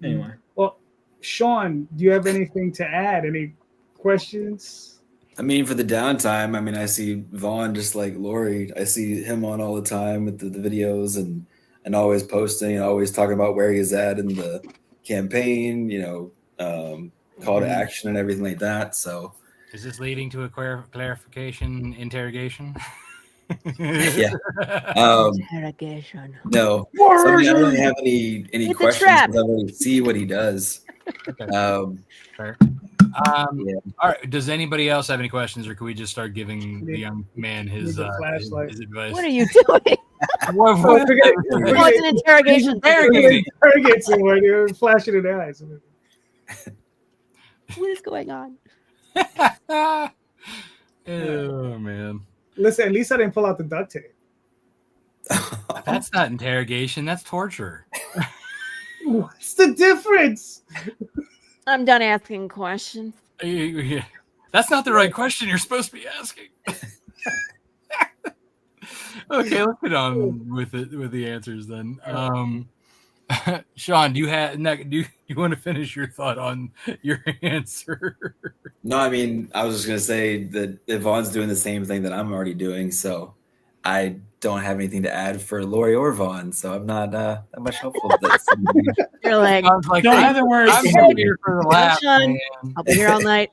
Anyway. Well, Sean, do you have anything to add? Any questions? I mean, for the downtime, I see Vaughn just like Laurie. I see him on all the time with the videos and always posting and always talking about where he's at in the campaign, call to action and everything like that. So is this leading to a clarification interrogation? Yeah. Interrogation. No. So, I don't really have any questions because I already see what he does. Okay. Fair. Yeah. All right. Does anybody else have any questions, or can we just start giving the young man his advice? What are you doing? It's an interrogation. Interrogate someone. You're flashing in the eyes. What is going on? Oh man. Listen, at least I didn't pull out the duct tape. That's not interrogation. That's torture. What's the difference? I'm done asking questions. That's not the right question you're supposed to be asking. Okay, let's get on with the answers then. Sean, do you want to finish your thought on your answer? No, I was just gonna say that Vaughn's doing the same thing that I'm already doing, so I don't have anything to add for Laurie or Vaughn, so I'm not that much helpful with this. You're like no other words. I'm here for the laugh. I'll be here all night.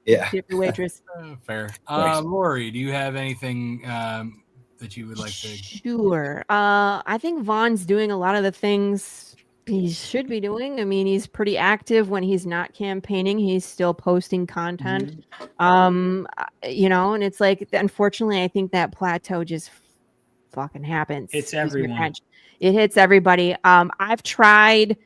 Yeah. Tip your waitress. Fair. Laurie, do you have anything that you would like to? Sure. I think Vaughn's doing a lot of the things he should be doing. He's pretty active when he's not campaigning. He's still posting content. And it's like, unfortunately, I think that plateau just fucking happens. It's everyone. It hits everybody. I've tried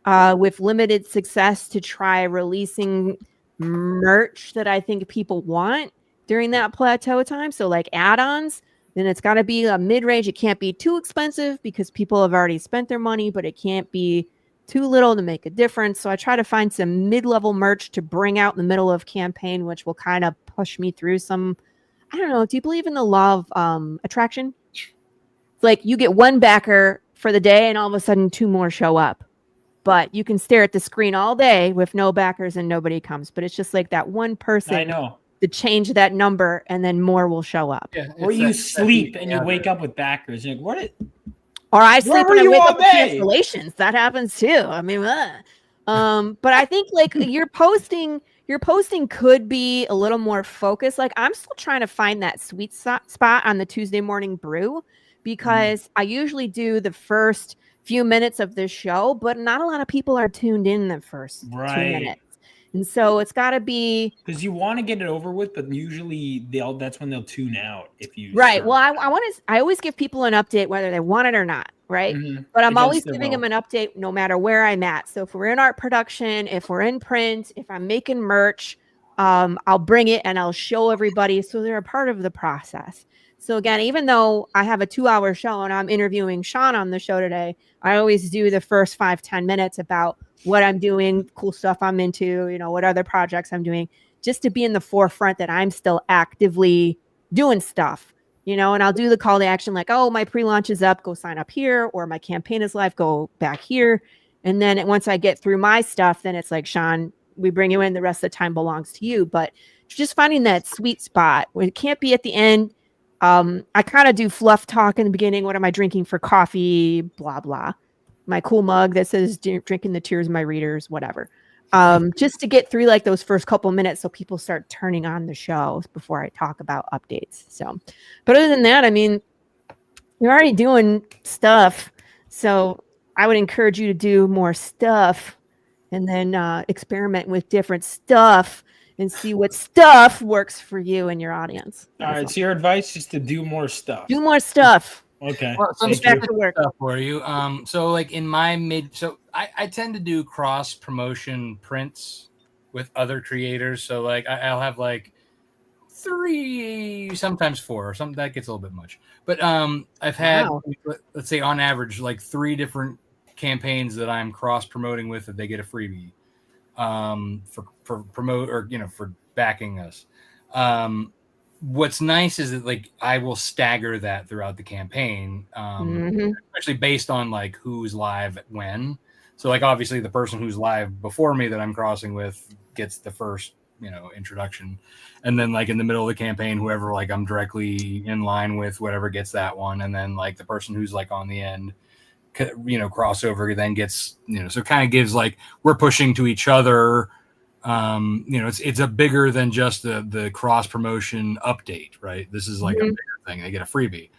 with limited success to try releasing merch that I think people want during that plateau time. So like add-ons. Then it's got to be a mid-range. It can't be too expensive because people have already spent their money, but it can't be too little to make a difference. So I try to find some mid-level merch to bring out in the middle of campaign, which will kind of push me through some, I don't know. Do you believe in the law of attraction? It's like you get one backer for the day and all of a sudden 2 more show up. But you can stare at the screen all day with no backers and nobody comes. But it's just like that one person. I know. To change that number and then more will show up. Yeah, or you sleep and you wake up with backers. You're like, what? Or I sleep and I wake up with cancellations. That happens too. But I think like your posting could be a little more focused. Like I'm still trying to find that sweet spot on the Tuesday morning brew because I usually do the first few minutes of the show, but not a lot of people are tuned in the first 2 minutes. And so it's got to be because you want to get it over with, but usually that's when they'll tune out if you right. Well, I always give people an update whether they want it or not, right? Mm-hmm. But I'm always giving them an update no matter where I'm at. So if we're in art production, if we're in print, if I'm making merch, I'll bring it and I'll show everybody so they're a part of the process. So again, even though I have a 2-hour show and I'm interviewing Sean on the show today, I always do the first 5-10 minutes about what I'm doing, cool stuff I'm into, what other projects I'm doing, just to be in the forefront that I'm still actively doing stuff, and I'll do the call to action like, oh, my pre-launch is up, go sign up here, or my campaign is live, go back here. And then once I get through my stuff, then it's like, Sean, we bring you in, the rest of the time belongs to you. But just finding that sweet spot where it can't be at the end. I kind of do fluff talk in the beginning. What am I drinking for coffee? Blah, blah. My cool mug that says drinking the tears of my readers, whatever. Just to get through like those first couple minutes so people start turning on the show before I talk about updates. So, but other than that, I mean, you're already doing stuff. So I would encourage you to do more stuff and then experiment with different stuff and see what stuff works for you and your audience. All right. So your advice is to do more stuff. Do more stuff. Okay. Well, some back to work stuff for you. So like in my I tend to do cross promotion prints with other creators. So like I'll have like 3, sometimes 4, or something that gets a little bit much. But I've had, let's say on average, like 3 different campaigns that I'm cross promoting with that they get a freebie for promote or for backing us. What's nice is that like I will stagger that throughout the campaign, especially based on like who's live when. So like obviously the person who's live before me that I'm crossing with gets the first introduction, and then like in the middle of the campaign, whoever like I'm directly in line with, whatever gets that one, and then like the person who's like on the end, crossover then gets so it kind of gives like we're pushing to each other. It's a bigger than just the cross promotion update, right? This is like a bigger thing. They get a freebie.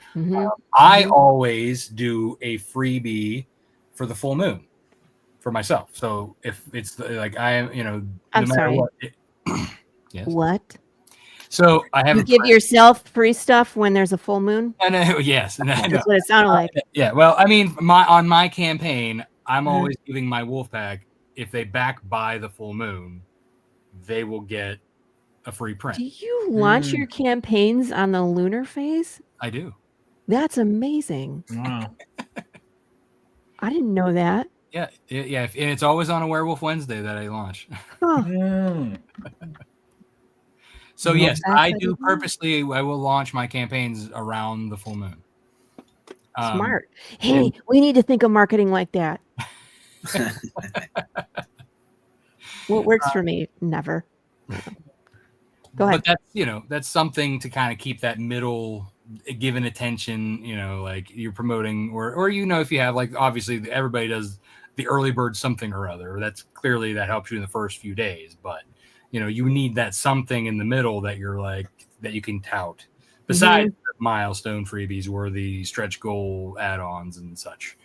I always do a freebie for the full moon for myself. So if it's like I am, I'm no sorry. What, yes. What? So I have you give yourself free stuff when there's a full moon. Yes, that's what it sounded like. Yeah. Well, I mean, on my campaign, I'm always giving my wolf pack, if they back by the full moon, they will get a free print. Do you launch your campaigns on the lunar phase? I do. That's amazing. Wow. I didn't know that. Yeah. And it's always on a Werewolf Wednesday that I launch. So yes, I do purposely. I will launch my campaigns around the full moon. Smart. Hey, we need to think of marketing like that. What works for me? Never. Go ahead. But that's something to kind of keep that middle given attention, like you're promoting or if you have like obviously everybody does the early bird something or other. That's clearly that helps you in the first few days, but you need that something in the middle that you're like that you can tout besides the milestone freebies or the stretch goal add-ons and such.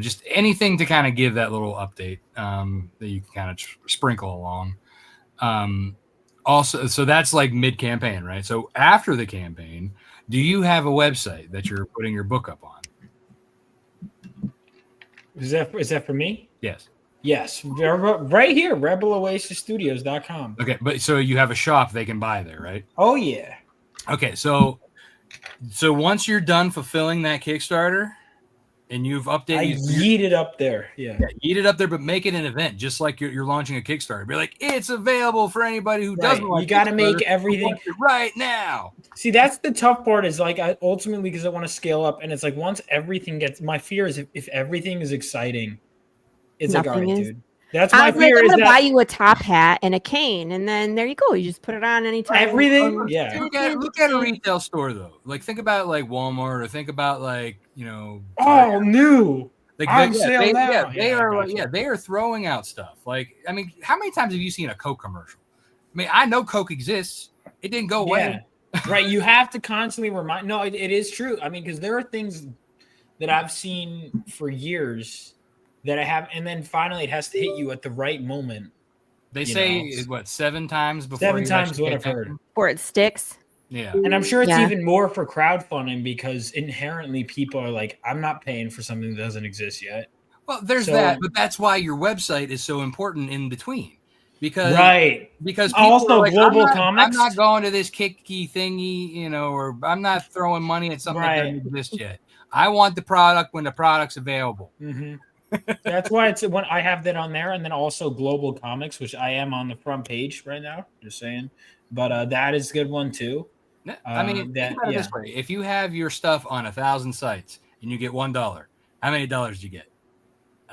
Just anything to kind of give that little update that you can kind of sprinkle along. Also, so that's like mid-campaign, right? So after the campaign, do you have a website that you're putting your book up on? Is that for me? Yes. Yes. Right here, rebeloasisstudios.com. Okay, but so you have a shop they can buy there, right? Oh, yeah. Okay, so once you're done fulfilling that Kickstarter, and you've updated, I yeet it up there. Yeah, yeet it up there, but make it an event, just like you're launching a Kickstarter. Be like, it's available for anybody who doesn't. You got to make everything right now. See, that's the tough part. Is like I ultimately because I want to scale up, and it's like once everything gets. My fear is if everything is exciting, it's Nothing like all right, is. dude. That's my fear. I'm gonna buy you a top hat and a cane, and then there you go. You just put it on anytime. Everything, yeah. Look at a retail store though. Like think about like Walmart, or think about like Oh, new. Like on sale now. They are throwing out stuff. Like I mean, how many times have you seen a Coke commercial? I mean, I know Coke exists. It didn't go away. Right. You have to constantly remind. No, it is true. I mean, because there are things that I've seen for years. That I have, and then finally it has to hit you at the right moment. They say 7 times before. 7 times what I've heard. Or it sticks. Yeah, and I'm sure it's even more for crowdfunding because inherently people are like, I'm not paying for something that doesn't exist yet. Well, there's that, but that's why your website is so important in between. because people also are like, global I'm comics. not going to this kicky thingy, or I'm not throwing money at something that doesn't exist yet. I want the product when the product's available. Mm-hmm. That's why it's when I have that on there, and then also global comics, which I am on the front page right now. Just saying, but that is a good one too. I mean, think about it this way: if you have your stuff on 1,000 sites and you get $1, how many dollars do you get?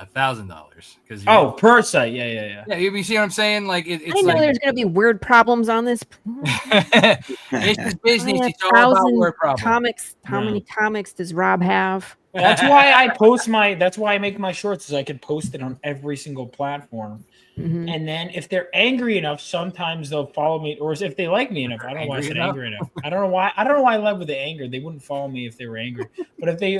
$1,000 because per site, yeah. You see what I'm saying? Like it's I didn't know there's gonna be word problems on this. It's just business. It's all about word problems. Comics. How many comics does Rob have? That's why I post that's why I make my shorts, is I can post it on every single platform. Mm-hmm. And then if they're angry enough, sometimes they'll follow me, or if they like me enough. I don't know why I said angry enough. I don't know why I led with the anger. They wouldn't follow me if they were angry. But if they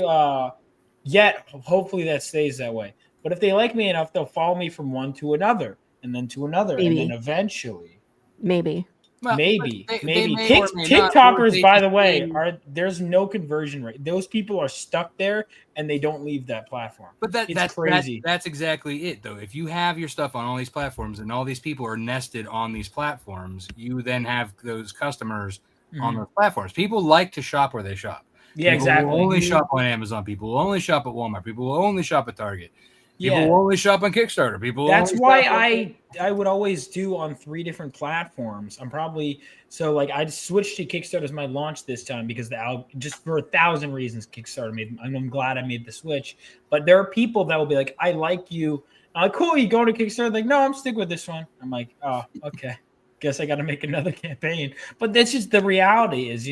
hopefully that stays that way. But if they like me enough, they'll follow me from one to another, and then to another, and then eventually, maybe. TikTokers, by the way, there's no conversion rate. Those people are stuck there and they don't leave that platform. But that's crazy. That's exactly it, though. If you have your stuff on all these platforms and all these people are nested on these platforms, you then have those customers on those platforms. People like to shop where they shop. Yeah, people exactly. Will only shop on Amazon. People will only shop at Walmart. People will only shop at Target. People will only shop on Kickstarter. That's why I would always do on 3 different platforms. I switched to Kickstarter as my launch this time because just for 1,000 reasons Kickstarter I'm glad I made the switch. But there are people that will be like, I like you. I'm like, cool, you going to Kickstarter? Like, no, I'm sticking with this one. I'm like, oh, okay. Guess I got to make another campaign. But that's just the reality is,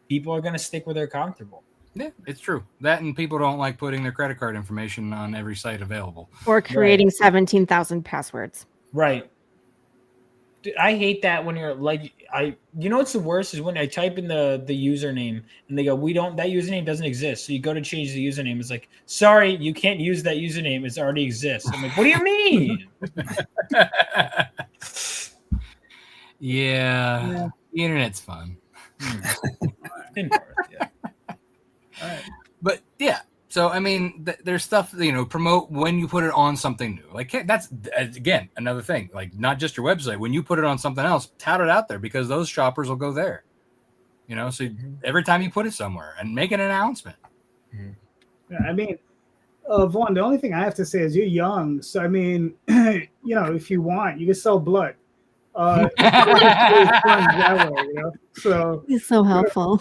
people are going to stick where they're comfortable. Yeah, it's true. That and people don't like putting their credit card information on every site available. Or creating 17,000 passwords. Right. Dude, I hate that when you're like, what's the worst is when I type in the username and they go, that username doesn't exist. So you go to change the username. It's like, sorry, you can't use that username. It already exists. I'm like, what do you mean? Yeah. The internet's fun. But yeah, so I mean, there's stuff promote when you put it on something new. Like that's again another thing. Like not just your website. When you put it on something else, tout it out there because those shoppers will go there. So every time you put it somewhere and make an announcement. Yeah, I mean, Vaughn, the only thing I have to say is you're young, so I mean, if you want, you can sell blood. That way, so it's so helpful.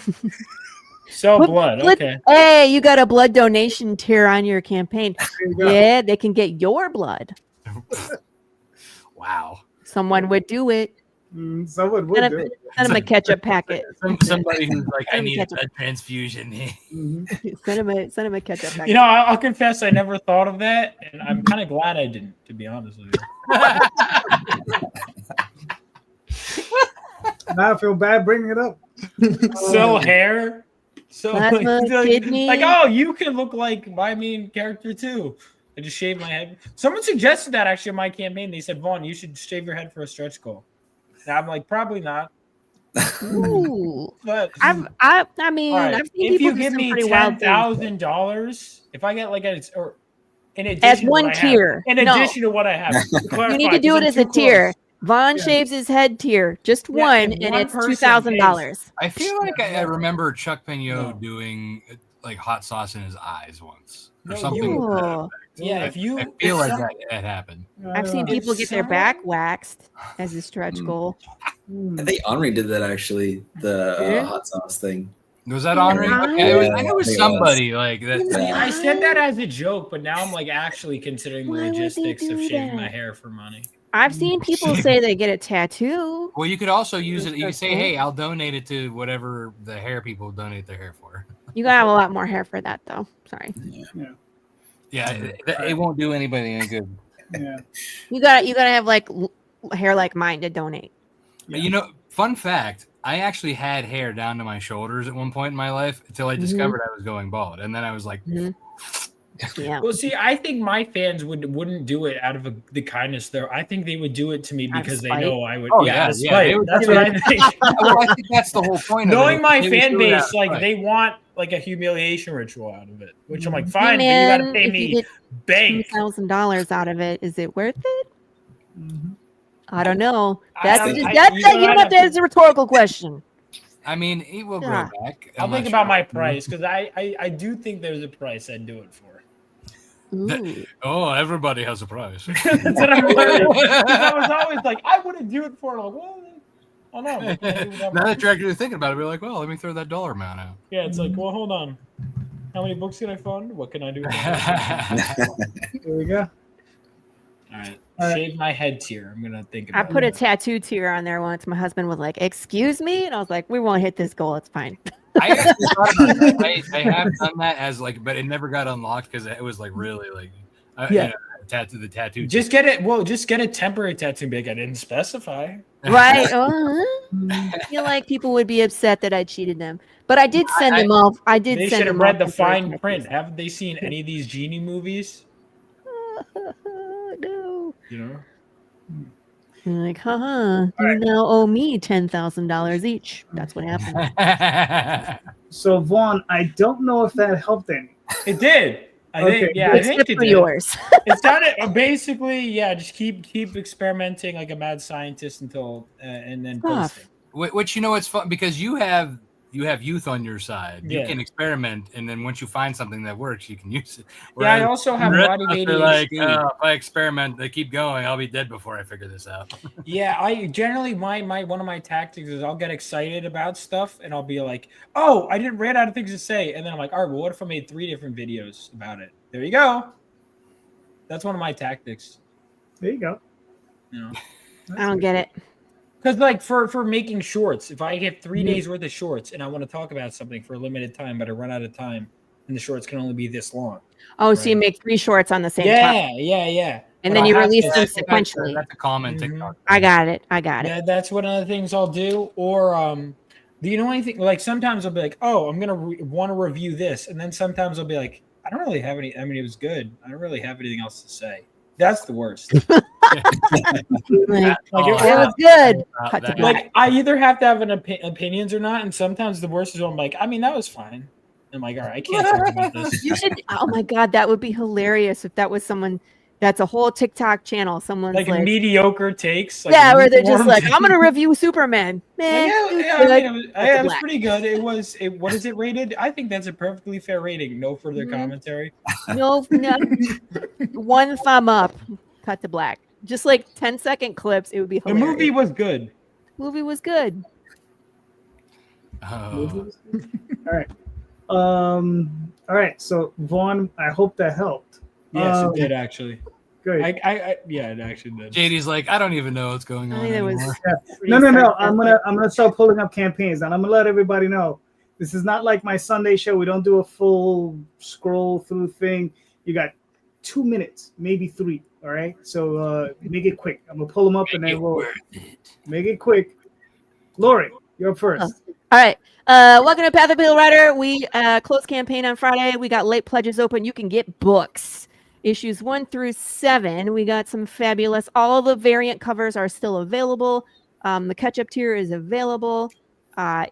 Sell blood. Okay. Hey, you got a blood donation tier on your campaign. Yeah, they can get your blood. Wow. Someone would do it. Someone would do it. Send them a ketchup packet. Somebody who's like, I need a blood transfusion. Send him a ketchup packet. I'll confess I never thought of that, and I'm kind of glad I didn't, to be honest with you. Now I feel bad bringing it up. Sell hair. So kidney. You can look like my main character too. I just shaved my head. Someone suggested that actually in my campaign. They said, Vaughn, you should shave your head for a stretch goal. And I'm like, probably not. Ooh. But I've seen if people you give me $10,000, if I get or in addition as one tier, addition to what I have, you need to do it as a tier. Vaughn shaves his head tier, just one, and it's $2,000. I feel like I remember Chuck Pignon doing like hot sauce in his eyes once or something. Yeah, I feel like that happened. I've seen people get their back waxed as a stretch goal. I think Henri did that actually. The hot sauce thing. Was that Henri? Okay, I know it was somebody like that. I said that as a joke, but now I'm like actually considering the logistics of shaving my hair for money. I've seen people say they get a tattoo. Well, you could also use it. You could say, "Hey, I'll donate it to whatever the hair people donate their hair for." You gotta have a lot more hair for that, though. Sorry. Yeah, it won't do anybody any good. Yeah. You gotta have like hair like mine to donate. Fun fact: I actually had hair down to my shoulders at one point in my life until I discovered I was going bald, and then I was like. Yeah. Well, see, I think my fans wouldn't do it out of the kindness there. I think they would do it to me because they know I would. Oh, yeah. That's what I think. Well, I think that's the whole point. Knowing my fan base, they want like a humiliation ritual out of it, which I'm like, fine, but you got to pay me bank $2,000 out of it. Is it worth it? I don't know. You don't have to answer a rhetorical question. I mean, he will grow back. I'll think about my price because I do think there's a price I'd do it for. Everybody has a price. That's what I'm learning. Because I was always like, I wouldn't do it for it. Like, well, oh no. Now that you're actually thinking about it, be like, well, let me throw that dollar amount out. Yeah, it's like, well, hold on. How many books can I fund? What can I do? There we go. All right. Shave my head tier. I'm gonna think about I put a tattoo tier on there once. My husband was like, "Excuse me," and I was like, "We won't hit this goal. It's fine." I have done that as but it never got unlocked because it was really the tattoo. Just get it. Well, just get a temporary tattoo. Big. I didn't specify. Right. I feel like people would be upset that I cheated them, but I did send them off. They should have read the fine print. Haven't they seen any of these genie movies? No. You know. Like, you now owe me $10,000 each. That's what happened. So Vaughn, I don't know if that helped any. It did. I think it did. Yours. It sounded basically, just keep experimenting like a mad scientist until and then posting. Which it's fun because you have youth on your side. You can experiment, and then once you find something that works, you can use it. Whereas I also have a lot of ADHD. If I experiment, they keep going. I'll be dead before I figure this out. Yeah, I generally one of my tactics is I'll get excited about stuff, and I'll be like, "Oh, I didn't ran out of things to say," and then I'm like, "All right, well, what if I made 3 different videos about it?" There you go. That's one of my tactics. There you go. I don't get it. Because for making shorts, if I get 3 days worth of shorts and I want to talk about something for a limited time, but I run out of time and the shorts can only be this long. Oh, right? So you make 3 shorts on the same time. Yeah. And then you release them sequentially. That's a common TikTok. I got it. Yeah, that's one of the things I'll do. Or do you know anything? Like sometimes I'll be like, oh, I'm gonna want to review this, and then sometimes I'll be like, I don't really have any. I mean, it was good. I don't really have anything else to say. That's the worst. It was good. Like I either have to have opinions or not, and sometimes the worst is when I'm like, I mean, that was fine. I'm like, all right, I can't talk about this. You should. Oh my god, that would be hilarious if that was someone. That's a whole TikTok channel. Someone's like mediocre takes. Where they're just like, I'm gonna review Superman. Man, it was pretty good. What is it rated? I think that's a perfectly fair rating. No further commentary. No, 1 thumb up. Cut to black. Just like 10-second clips. It would be hilarious. The movie was good. Movie was good. Oh. All right. So Vaughn, I hope that helped. Yes, it did actually. Good. It actually did. JD's like, I don't even know what's going on anymore. No. I'm gonna start pulling up campaigns, and I'm gonna let everybody know. This is not like my Sunday show. We don't do a full scroll through thing. You got 2 minutes, maybe 3. All right. So make it quick. I'm gonna pull them up, and then we'll make it quick. Laurie, you're up first. All right. Welcome to Path of Pale Rider. We closed campaign on Friday. We got late pledges open. You can get books. Issues 1 through 7. We got some fabulous. All the variant covers are still available. The catch-up tier is available.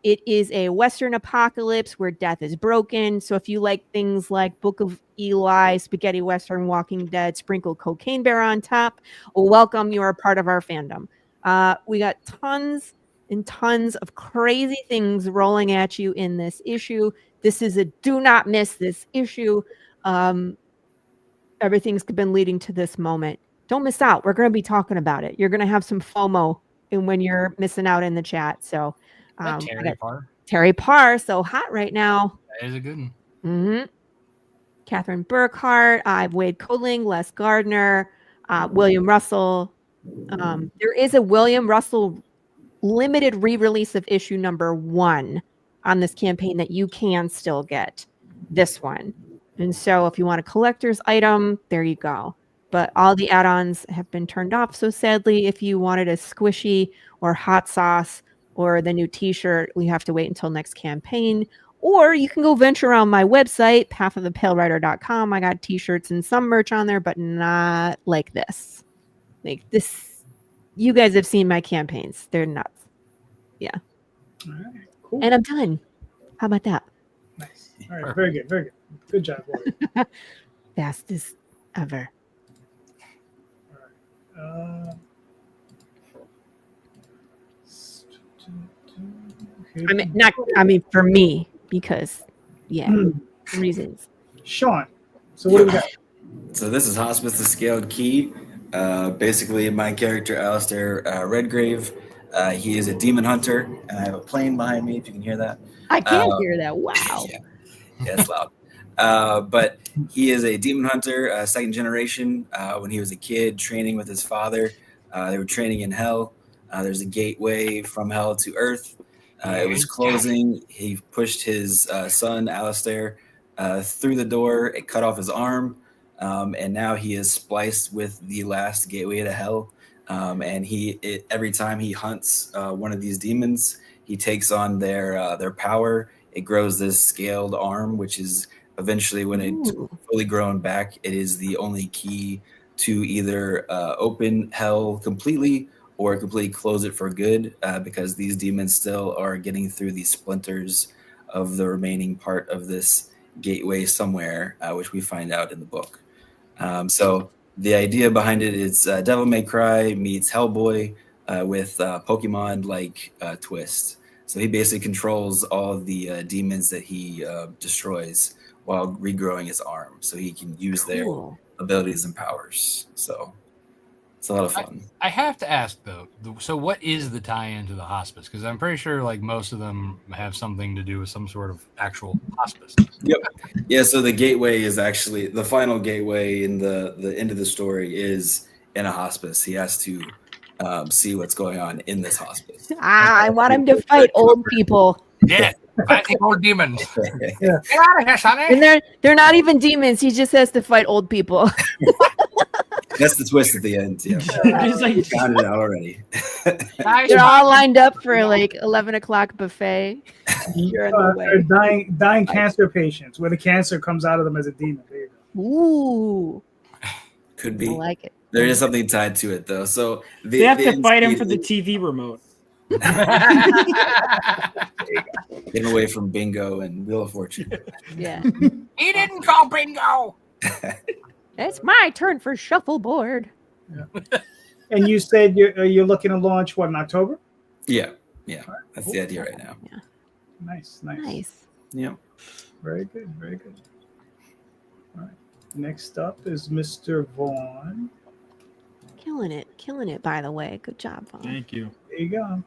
It is a Western apocalypse where death is broken. So if you like things like Book of Eli, Spaghetti Western, Walking Dead, sprinkle Cocaine Bear on top, welcome. You are part of our fandom. We got tons and tons of crazy things rolling at you in this issue. This is a do not miss this issue. Everything's been leading to this moment. Don't miss out. We're going to be talking about it. You're going to have some FOMO when you're missing out in the chat. So, Terry Parr, so hot right now. That is a good one. Mm-hmm. Catherine Burkhart, Wade Coling, Les Gardner, William Russell. There is a William Russell limited re-release of issue number 1 on this campaign that you can still get. This one. And so if you want a collector's item, there you go. But all the add-ons have been turned off. So sadly, if you wanted a squishy or hot sauce or the new t-shirt, we have to wait until next campaign. Or you can go venture around my website, pathofthepalerider.com. I got t-shirts and some merch on there, but not like this. Like this, you guys have seen my campaigns. They're nuts. Yeah. All right, cool. And I'm done. How about that? Nice. All right, very good, very good. Good job, Laurie. Fastest ever. All right. I mean, for me, because reasons. Sean, so what do we got? So this is Hospice the Scaled Key. Basically, my character, Alistair Redgrave, he is a demon hunter, and I have a plane behind me, if you can hear that. I can't hear that. Wow. Yeah, it's loud. But he is a demon hunter, second generation. When he was a kid, training with his father, they were training in hell. There's a gateway from hell to earth. It was closing. He pushed his son, Alistair, through the door. It cut off his arm. And now he is spliced with the last gateway to hell. And every time he hunts one of these demons, he takes on their power. It grows this scaled arm, which is eventually, when it's fully grown back, it is the only key to either open hell completely or completely close it for good, because these demons still are getting through these splinters of the remaining part of this gateway somewhere, which we find out in the book. So the idea behind it is Devil May Cry meets Hellboy with Pokemon-like twist. So he basically controls all of the demons that he destroys while regrowing his arm, so he can use their abilities and powers. So it's a lot of fun. I have to ask though, so what is the tie-in to the hospice? Because I'm pretty sure like most of them have something to do with some sort of actual hospice. Yep. Yeah. So the gateway is actually the final gateway in the end of the story is in a hospice. He has to see what's going on in this hospice. I want him to fight old people. Yeah, fighting old demons. Get out of here, Sonny. And they're not even demons. He just has to fight old people. That's the twist at the end. Yeah, you found it out already. They're all lined up for like 11 o'clock buffet. They're dying cancer patients where the cancer comes out of them as a demon. There you go. Ooh, Could be. I like it. There is something tied to it though. So they have to fight him for the TV remote. Get away from Bingo and Wheel of Fortune. Yeah. He didn't call Bingo. It's my turn for shuffleboard. Yeah. And you said you're looking to launch what, in October? Yeah. That's the idea right now. Yeah. Nice. Yeah. Very good. All right. Next up is Mr. Vaughn. Killing it, by the way. Good job, Vaughn. Thank you. There you go.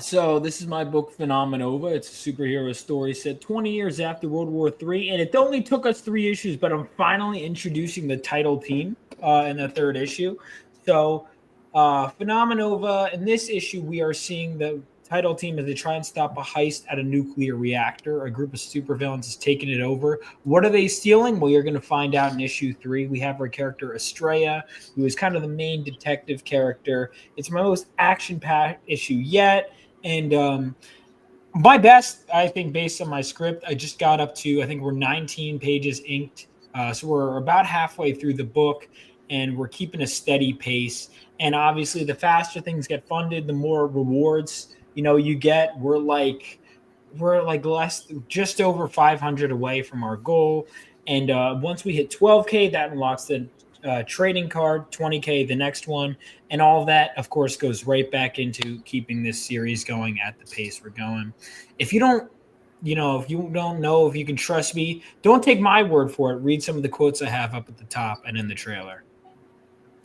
So this is my book, Phenomenova. It's a superhero story set 20 years after World War III, and it only took us 3 issues, but I'm finally introducing the title team in the third issue. So Phenomenova, in this issue, we are seeing the title team as they try and stop a heist at a nuclear reactor. A group of supervillains is taking it over. What are they stealing? Well, you're going to find out in issue 3. We have our character Estrella, who is kind of the main detective character. It's my most action-packed issue yet. And my best, I think, based on my script, I just got up to, I think we're 19 pages inked. So we're about halfway through the book, and we're keeping a steady pace. And obviously, the faster things get funded, the more rewards you get. We're like just over 500 away from our goal. And once we hit 12K, that unlocks the trading card, 20K, the next one. And all of that, of course, goes right back into keeping this series going at the pace we're going. If you don't know if you can trust me, don't take my word for it. Read some of the quotes I have up at the top and in the trailer.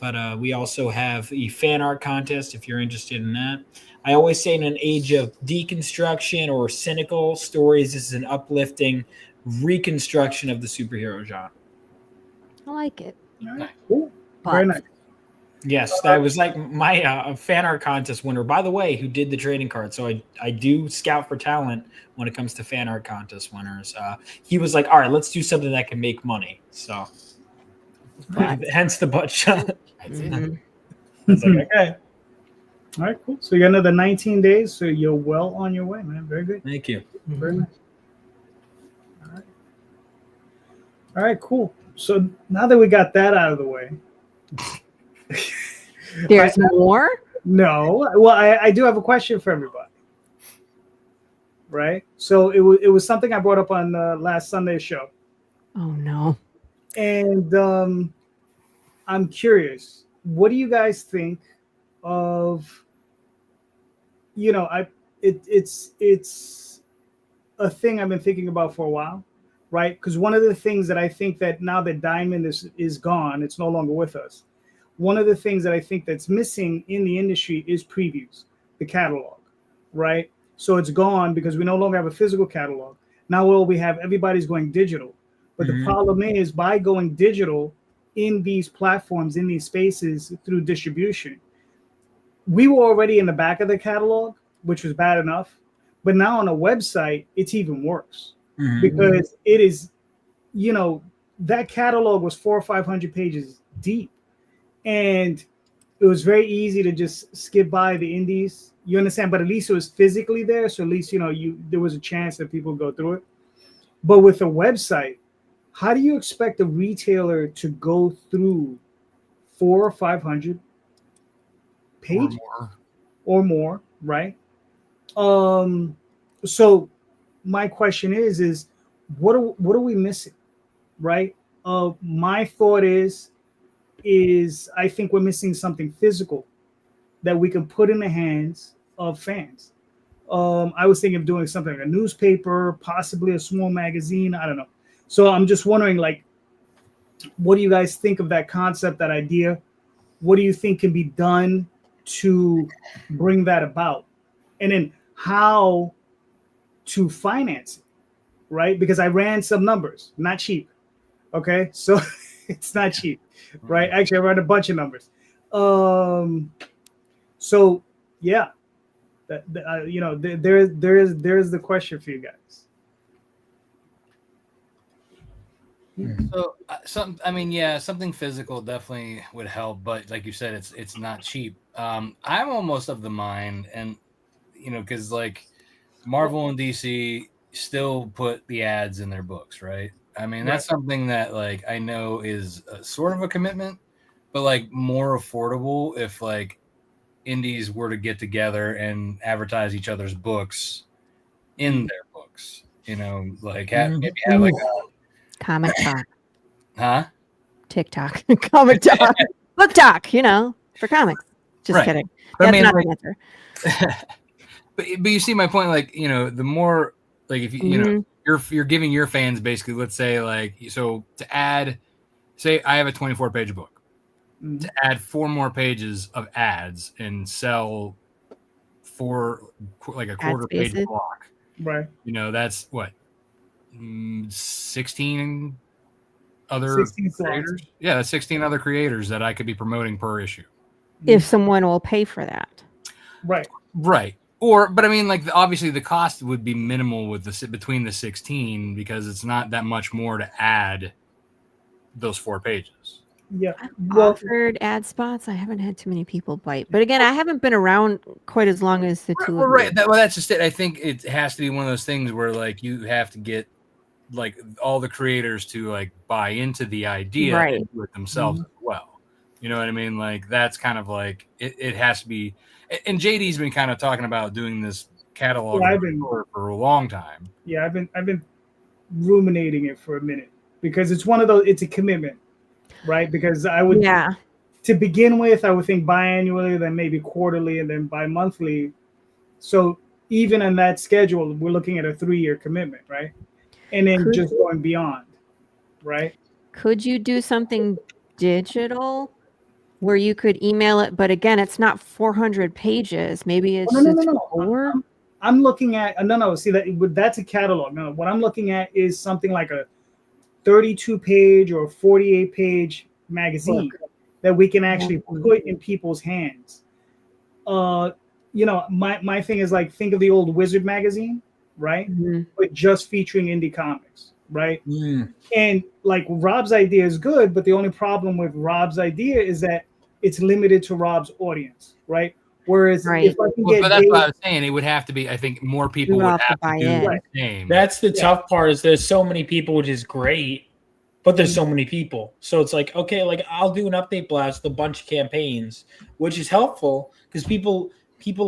But we also have the fan art contest if you're interested in that. I always say in an age of deconstruction or cynical stories, this is an uplifting reconstruction of the superhero genre. I like it. Nice. Cool. Very nice. Yes, that was like my fan art contest winner, by the way, who did the trading card. So I do scout for talent when it comes to fan art contest winners. He was like, all right, let's do something that can make money. So hence the butt shot. Mm-hmm. It's like, okay. All right, cool. So you got another 19 days, so you're well on your way, man. Very good. Thank you. Very nice. All right, cool. So now that we got that out of the way. There's more? No. Well, I do have a question for everybody. Right? So it was something I brought up on last Sunday's show. Oh, no. And I'm curious, what do you guys think of you know, it's a thing I've been thinking about for a while, right? Because one of the things that I think that now that Diamond is gone, it's no longer with us. One of the things that I think that's missing in the industry is previews, the catalog, right? So it's gone because we no longer have a physical catalog. Now all we have, everybody's going digital. But the problem is, by going digital in these platforms, in these spaces through distribution, we were already in the back of the catalog, which was bad enough. But now on a website, it's even worse because it is, you know, that catalog was 400 or 500 pages deep. And it was very easy to just skip by the indies. You understand? But at least it was physically there. So at least, you know, there was a chance that people would go through it. But with a website, how do you expect a retailer to go through 400 or 500 pages or more, right? So my question is what are we missing, right? My thought is I think we're missing something physical that we can put in the hands of fans. I was thinking of doing something like a newspaper, possibly a small magazine. I don't know. So I'm just wondering, like, what do you guys think of that concept, that idea? What do you think can be done to bring that about? And then how to finance it, right? Because I ran some numbers, not cheap. Okay, so it's not cheap, right? Actually, I ran a bunch of numbers. So yeah, you know, there is the question for you guys. So something physical definitely would help, but like you said, it's not cheap. I'm almost of the mind, and you know, because like Marvel and DC still put the ads in their books, right? I mean, that's something that like I know is sort of a commitment, but like more affordable if like indies were to get together and advertise each other's books in their books. You know, like maybe have like Comic Talk. Huh? TikTok. Comic Talk. Book Talk, you know, for comics. Just kidding. That's not the answer. But you see my point, like, you know, the more like if you know you're giving your fans basically, let's say like, so to add, say I have a 24-page book, to add 4 more pages of ads and sell for like a quarter-page block, right? You know, that's what 16 other creators. Yeah, that's 16 other creators that I could be promoting per issue. If someone will pay for that, right. Or, but I mean, like obviously the cost would be minimal with between the 16 because it's not that much more to add those 4 pages. Yeah, I've offered ad spots. I haven't had too many people bite, but again, I haven't been around quite as long as the two. Right. That's just it. I think it has to be one of those things where like you have to get like all the creators to like buy into the idea and do it themselves as well. You know what I mean? Like that's kind of like it has to be. And JD's been kind of talking about doing this catalog for a long time. Yeah, I've been ruminating it for a minute because it's one of those. It's a commitment, right? Because I would, to begin with, I would think biannually, then maybe quarterly, and then bi-monthly. So even in that schedule, we're looking at a 3-year commitment, right? And then just going beyond, right? Could you do something digital where you could email it? But again, it's not 400 pages. Maybe it's no. I'm looking at See that's a catalog. No, what I'm looking at is something like a 32-page or 48-page magazine that we can actually put in people's hands. You know, my thing is like, think of the old Wizard magazine, right? But just featuring indie comics, right? And like Rob's idea is good, but the only problem with Rob's idea is that it's limited to Rob's audience, right? Whereas if I can get but that's what I was saying. It would have to be, I think more people would have to do the same. That's the tough part, is there's so many people, which is great, but there's so many people. So it's like, okay, like I'll do an update blast with a bunch of campaigns, which is helpful because people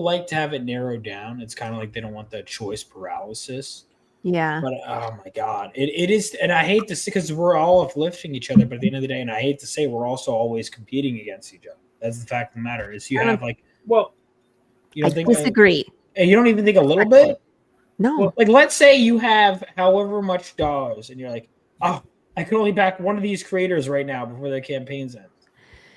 like to have it narrowed down. It's kind of like they don't want that choice paralysis. Yeah. But oh my God, it is. And I hate to say, because we're all uplifting each other, but at the end of the day, and I hate to say, we're also always competing against each other. That's the fact of the matter, is you have like, I disagree. And you don't even think a little bit? No. Well, like, let's say you have however much dollars, and you're like, oh, I could only back one of these creators right now before their campaigns end.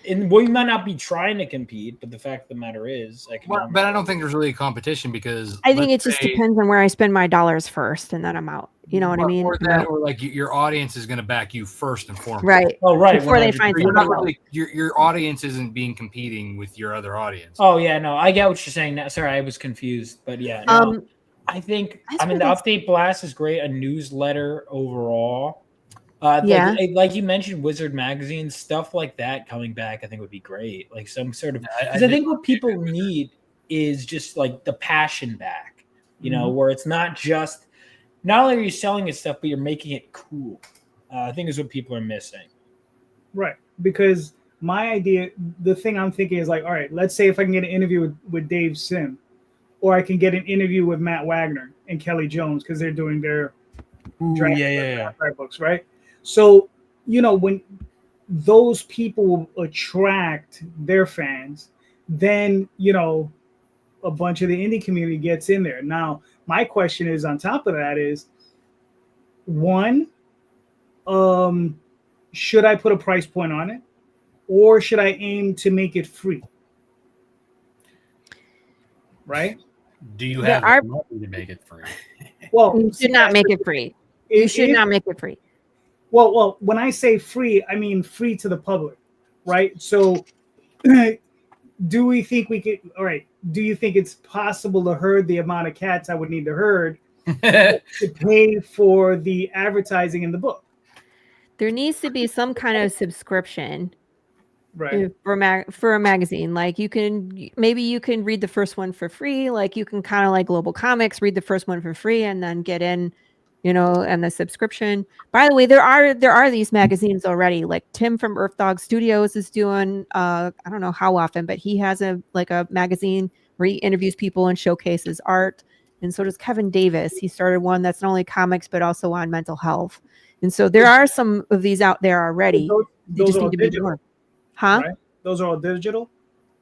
And we might not be trying to compete, but the fact of the matter is, but I don't think there's really a competition because I think it just depends on where I spend my dollars first, and then I'm out. You know what I mean? Or like your audience is going to back you first and foremost. Right. Oh, right. Before they find somebody else. Your audience isn't being competing with your other audience. Oh yeah, no, I get what you're saying. Now, sorry, I was confused, but yeah, no, I think the update blast is great. A newsletter overall. Like you mentioned, Wizard Magazine, stuff like that coming back, I think would be great. Like some sort of, because I think what people need is just like the passion back, you know, where it's not only are you selling it stuff, but you're making it cool. I think is what people are missing. Right. Because my idea, the thing I'm thinking is like, all right, let's say if I can get an interview with Dave Sim, or I can get an interview with Matt Wagner and Kelly Jones because they're doing their draft books, right? So, you know, when those people attract their fans, then, you know, a bunch of the indie community gets in there. Now, my question is on top of that is, one, should I put a price point on it, or should I aim to make it free? Right? Do you have the money to make it free? Well, you should not make it free. You should not make it free. Well, when I say free, I mean free to the public, right? So, do we think we could? All right. Do you think it's possible to herd the amount of cats I would need to herd to pay for the advertising in the book? There needs to be some kind of subscription, right? For a magazine. Like you can read the first one for free. Like you can kind of like Global Comics, read the first one for free, and then get in, you know, and the subscription. By the way, there are these magazines already. Like Tim from Earth Dog Studios is doing, I don't know how often, but he has a magazine where he interviews people and showcases art. And so does Kevin Davis. He started one that's not only comics, but also on mental health. And so there are some of these out there already. They just need to be more. Huh? Right? Those are all digital?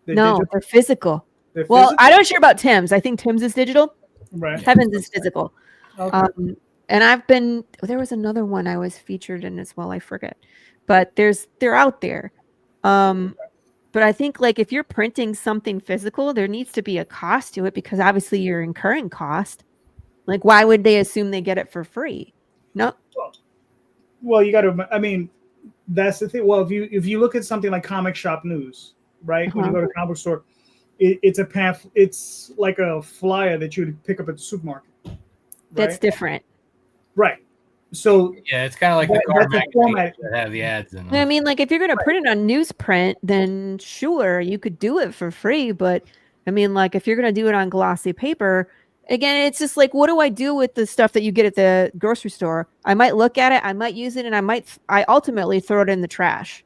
They're physical. Well, I don't share about Tim's. I think Tim's is digital. Right. Kevin's is physical. Okay. And there was another one I was featured in as well. I forget, but they're out there. But I think like if you're printing something physical, there needs to be a cost to it because obviously you're incurring cost. Like, why would they assume they get it for free? No. Well, you got to, I mean, that's the thing. Well, if you look at something like Comic Shop News, right? When you go to a comic book store, it's like a flyer that you would pick up at the supermarket. Right? That's different. Right. So yeah, it's kind of like the card magazines that have the ads in them. I mean, like if you're going to print it on newsprint, then sure, you could do it for free. But I mean, like if you're going to do it on glossy paper, again, it's just like, what do I do with the stuff that you get at the grocery store? I might look at it, I might use it, and I ultimately throw it in the trash,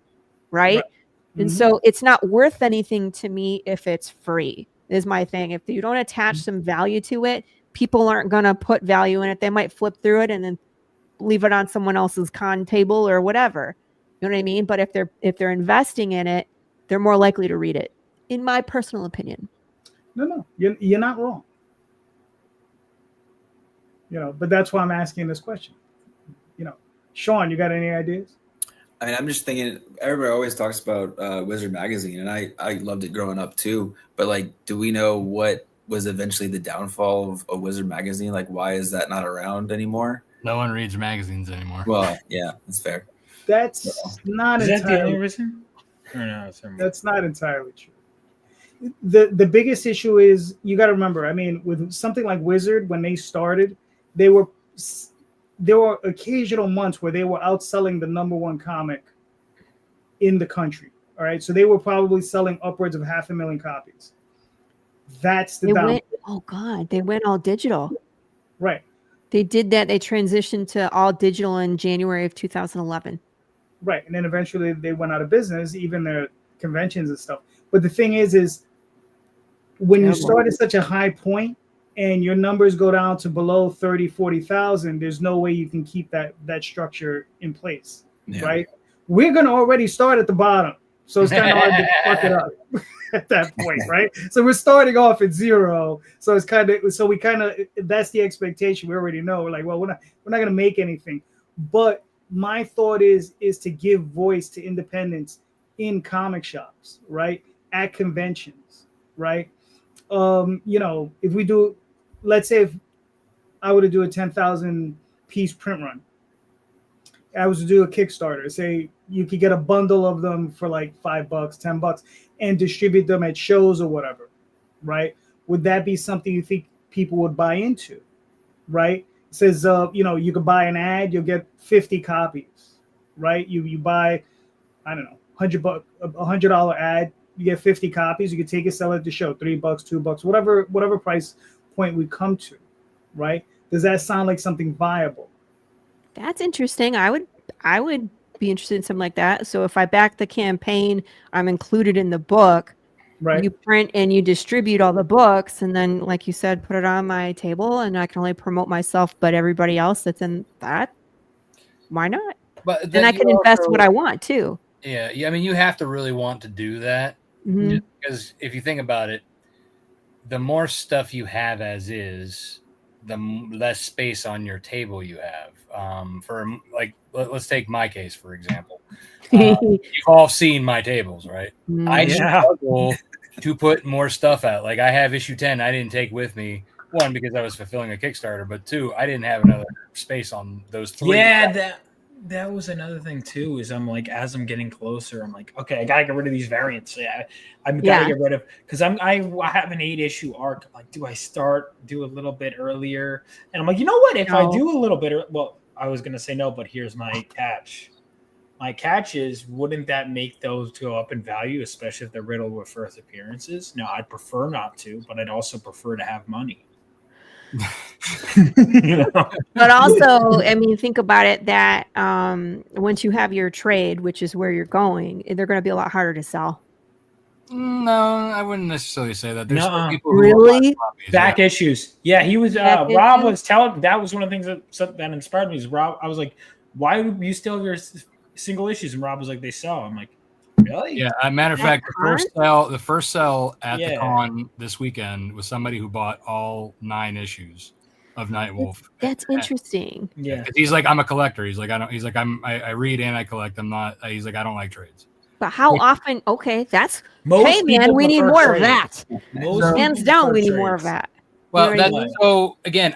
right? And so it's not worth anything to me if it's free, is my thing. If you don't attach some value to it, people aren't going to put value in it. They might flip through it and then leave it on someone else's con table or whatever. You know what I mean? But if they're investing in it, they're more likely to read it, in my personal opinion. No, you're not wrong. You know, but that's why I'm asking this question. You know, Sean, you got any ideas? I mean, I'm just thinking. Everybody always talks about Wizard Magazine, and I loved it growing up too. But like, do we know what was eventually the downfall of Wizard Magazine? Like, why is that not around anymore? No one reads magazines anymore. Well, yeah, that's fair. That's not Is entirely. that the only reason? Or no, that's not entirely true. The biggest issue is you got to remember. I mean, with something like Wizard, when they started, there were occasional months where they were outselling the #1 comic in the country. All right, so they were probably selling upwards of 500,000 copies. That's the they went all digital. Right. They did that. They transitioned to all digital in January of 2011. Right, and then eventually they went out of business, even their conventions and stuff. But the thing is when you start at such a high point and your numbers go down to below 30, 40,000, there's no way you can keep that structure in place, right? We're going to already start at the bottom, so it's kind of hard to fuck it up. at that point, right? So we're starting off at zero. So it's that's the expectation. We already know. We're like, well, we're not going to make anything. But my thought is to give voice to independents in comic shops, right? At conventions, right? If we do, let's say if I were to do a 10,000 piece print run, I was to do a Kickstarter. Say you could get a bundle of them for like $5, $10, and distribute them at shows or whatever, right? Would that be something you think people would buy into, right? It says, you could buy an ad, you'll get 50 copies, right? You buy, I don't know, $100 ad, you get 50 copies. You could take it, sell it at the show, $3, $2, whatever price point we come to, right? Does that sound like something viable? That's interesting. I would be interested in something like that. So if I back the campaign, I'm included in the book. Right. You print and you distribute all the books, and then, like you said, put it on my table, and I can only promote myself, but everybody else that's in that, why not? But then I can invest what I want too. Yeah. I mean, you have to really want to do that, because if you think about it, the more stuff you have as is, the less space on your table you have. For like, let's take my case for example. You've all seen my tables, right? I struggle to put more stuff out. Like I have issue 10, I didn't take with me. One, because I was fulfilling a Kickstarter, but two, I didn't have another space on those 3. Yeah, that was another thing too. Is I'm like, as I'm getting closer, I'm like, okay, I gotta get rid of these variants. Yeah, I'm gotta get rid of, because I have an 8-issue arc. I'm like, do I do a little bit earlier? And I'm like, you know what? If I do a little bit, well, I was gonna say no, but here's my catch. My catch is, wouldn't that make those go up in value, especially if they're riddled with first appearances? Now, I'd prefer not to, but I'd also prefer to have money. But also, I mean, think about it that once you have your trade, which is where you're going, they're going to be a lot harder to sell. No, I wouldn't necessarily say that. There's some people who back issues. Yeah, he was. Rob was telling. That was one of the things that inspired me. Is Rob? I was like, why do you still have your single issues? And Rob was like, they sell. I'm like, really? Yeah. As a matter of fact, the first sell at the con this weekend was somebody who bought all 9 issues of Nightwolf. That's interesting. Yeah. He's like, I'm a collector. He's like, I read and I collect. He's like, I don't like trades. But how often? Okay, that's hey man, we need more of that. Hands down, we need more of that. Well, so again,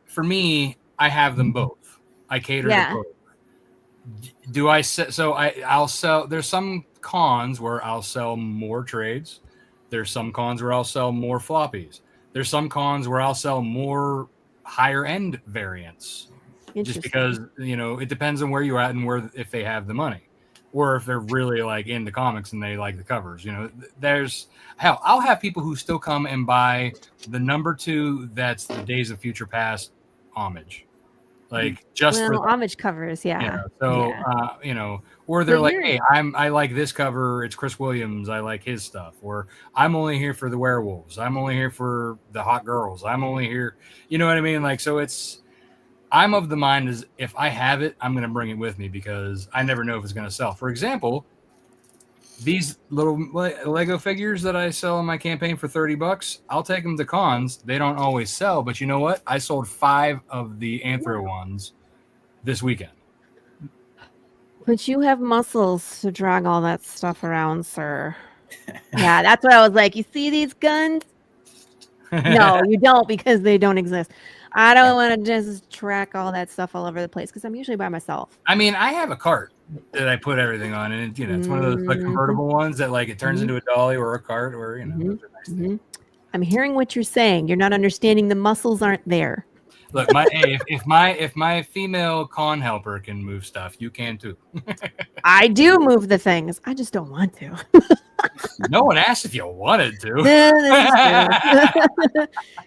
for me, I have them both. I cater to both. Do I I'll sell? There's some cons where I'll sell more trades. There's some cons where I'll sell more floppies. There's some cons where I'll sell more higher end variants. Just because it depends on where you're at and if they have the money, or if they're really like into comics and they like the covers. There's I'll have people who still come and buy the number 2 that's the Days of Future Past homage. Like just for homage covers, or they're like, hey, I like this cover. It's Chris Williams. I like his stuff. Or I'm only here for the werewolves. I'm only here for the hot girls. I'm only here. You know what I mean? Like, so I'm of the mind is if I have it, I'm going to bring it with me because I never know if it's going to sell. For example, these little Lego figures that I sell in my campaign for $30, I'll take them to cons. They don't always sell, but you know what? I sold 5 of the Anthro ones this weekend. But you have muscles to drag all that stuff around, sir. Yeah, that's what I was like. You see these guns? No, you don't, because they don't exist. I don't want to just track all that stuff all over the place because I'm usually by myself. I mean, I have a cart that I put everything on, and it's one of those like convertible ones that like it turns into a dolly or a cart, or those are nice things. I'm hearing what you're saying. You're not understanding. The muscles aren't there. Look, if my female con helper can move stuff, you can too. I do move the things. I just don't want to. No one asked if you wanted to.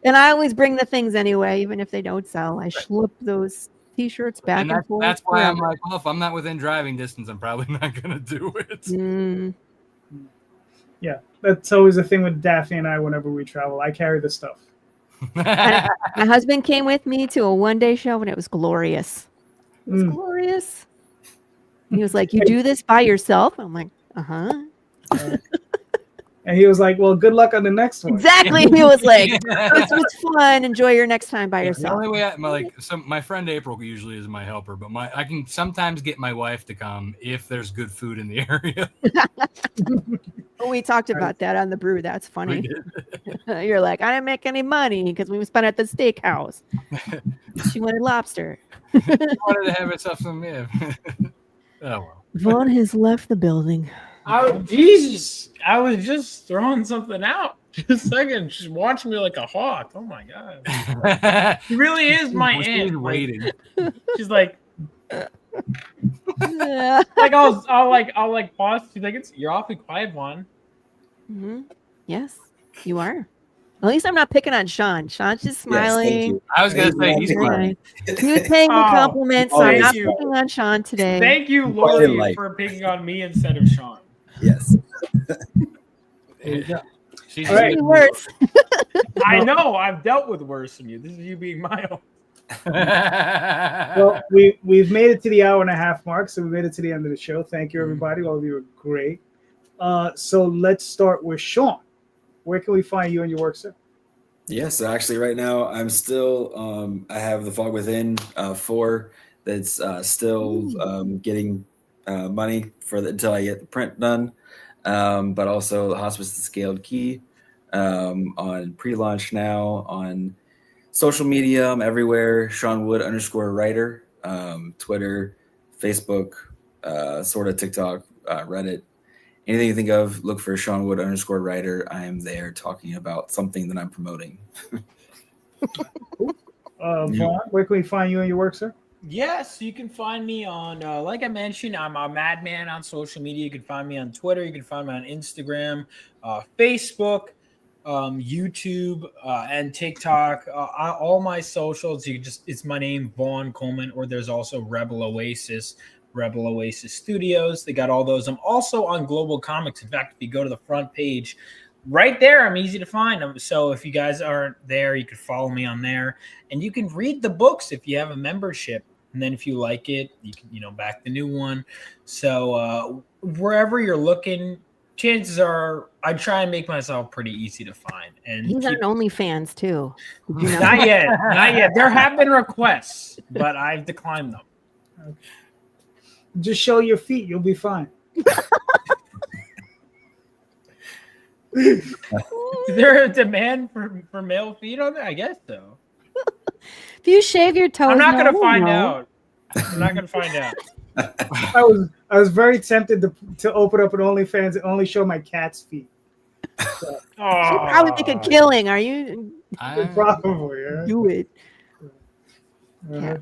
And I always bring the things anyway, even if they don't sell. I schlep those T-shirts back and forth. That's why I'm like, well, if I'm not within driving distance, I'm probably not going to do it. Yeah, that's always the thing with Daphne and I whenever we travel. I carry the stuff. My husband came with me to a one-day show, and it was glorious. It was glorious. He was like, "You do this by yourself?" I'm like, "Uh-huh." And he was like, well, good luck on the next one. Exactly. He was like, this was fun. Enjoy your next time by The yourself. only way my friend April usually is my helper, but I can sometimes get my wife to come if there's good food in the area. We talked about that on the brew. That's funny. You're like, I didn't make any money because we spent at the steakhouse. She wanted lobster. She wanted to have herself some. Yeah. Oh well. Vaughn has left the building. Oh, Jesus. I was just throwing something out. Just a second. She's watching me like a hawk. Oh, my God. She really is my aunt. She's waiting. She's like, Yeah. like I'll pause. She's like, you're awfully quiet, Vaughn. Mm-hmm. Yes, you are. At least I'm not picking on Sean. Sean's just Yes, thank smiling. you. I was gonna say he's Very fine. nice. He was paying me Oh, compliments, so I'm thank not you. picking on Sean today. Thank you, Quiet in Laurie, life. for picking on me instead of Sean. Yes. She's All right. Maybe worse. I know. I've dealt with worse than you. This is you being my own. Well, we've made it to the hour and a half mark, so we made it to the end of the show. Thank you, everybody. All of you are great. So let's start with Sean. Where can we find you and your work, sir? Yes, actually, right now I'm still. I have the Fog Within 4 that's still getting money until I get the print done. But also the Hospice the Scaled Key on pre-launch now on social media. I'm everywhere. Sean Wood _writer. Twitter, Facebook, sort of TikTok, Reddit. Anything you think of, look for Sean Wood _writer. I am there talking about something that I'm promoting. Vaughn, where can we find you and your work, sir? Yes, you can find me on, like I mentioned, I'm a madman on social media. You can find me on Twitter. You can find me on Instagram, Facebook, YouTube, and TikTok. All my socials, it's my name, Vaughn Coleman, or there's also Rebel Oasis Studios. They got all those. I'm also on Global Comics. In fact, if you go to the front page, right there, I'm easy to find. So if you guys aren't there, you can follow me on there, and you can read the books if you have a membership. And then if you like it, you can, back the new one. So wherever you're looking, chances are I try and make myself pretty easy to find. And He's on OnlyFans too. Did you know? not yet. There have been requests, but I've declined them. Just show your feet. You'll be fine. Is there a demand for male feet on there? I guess so. If you shave your toes, I'm not going to no, find no. out. I'm not going to find out. I was very tempted to open up an OnlyFans and only show my cat's feet. So, She'll probably make a killing. Are you? probably, yeah. Do it. Uh,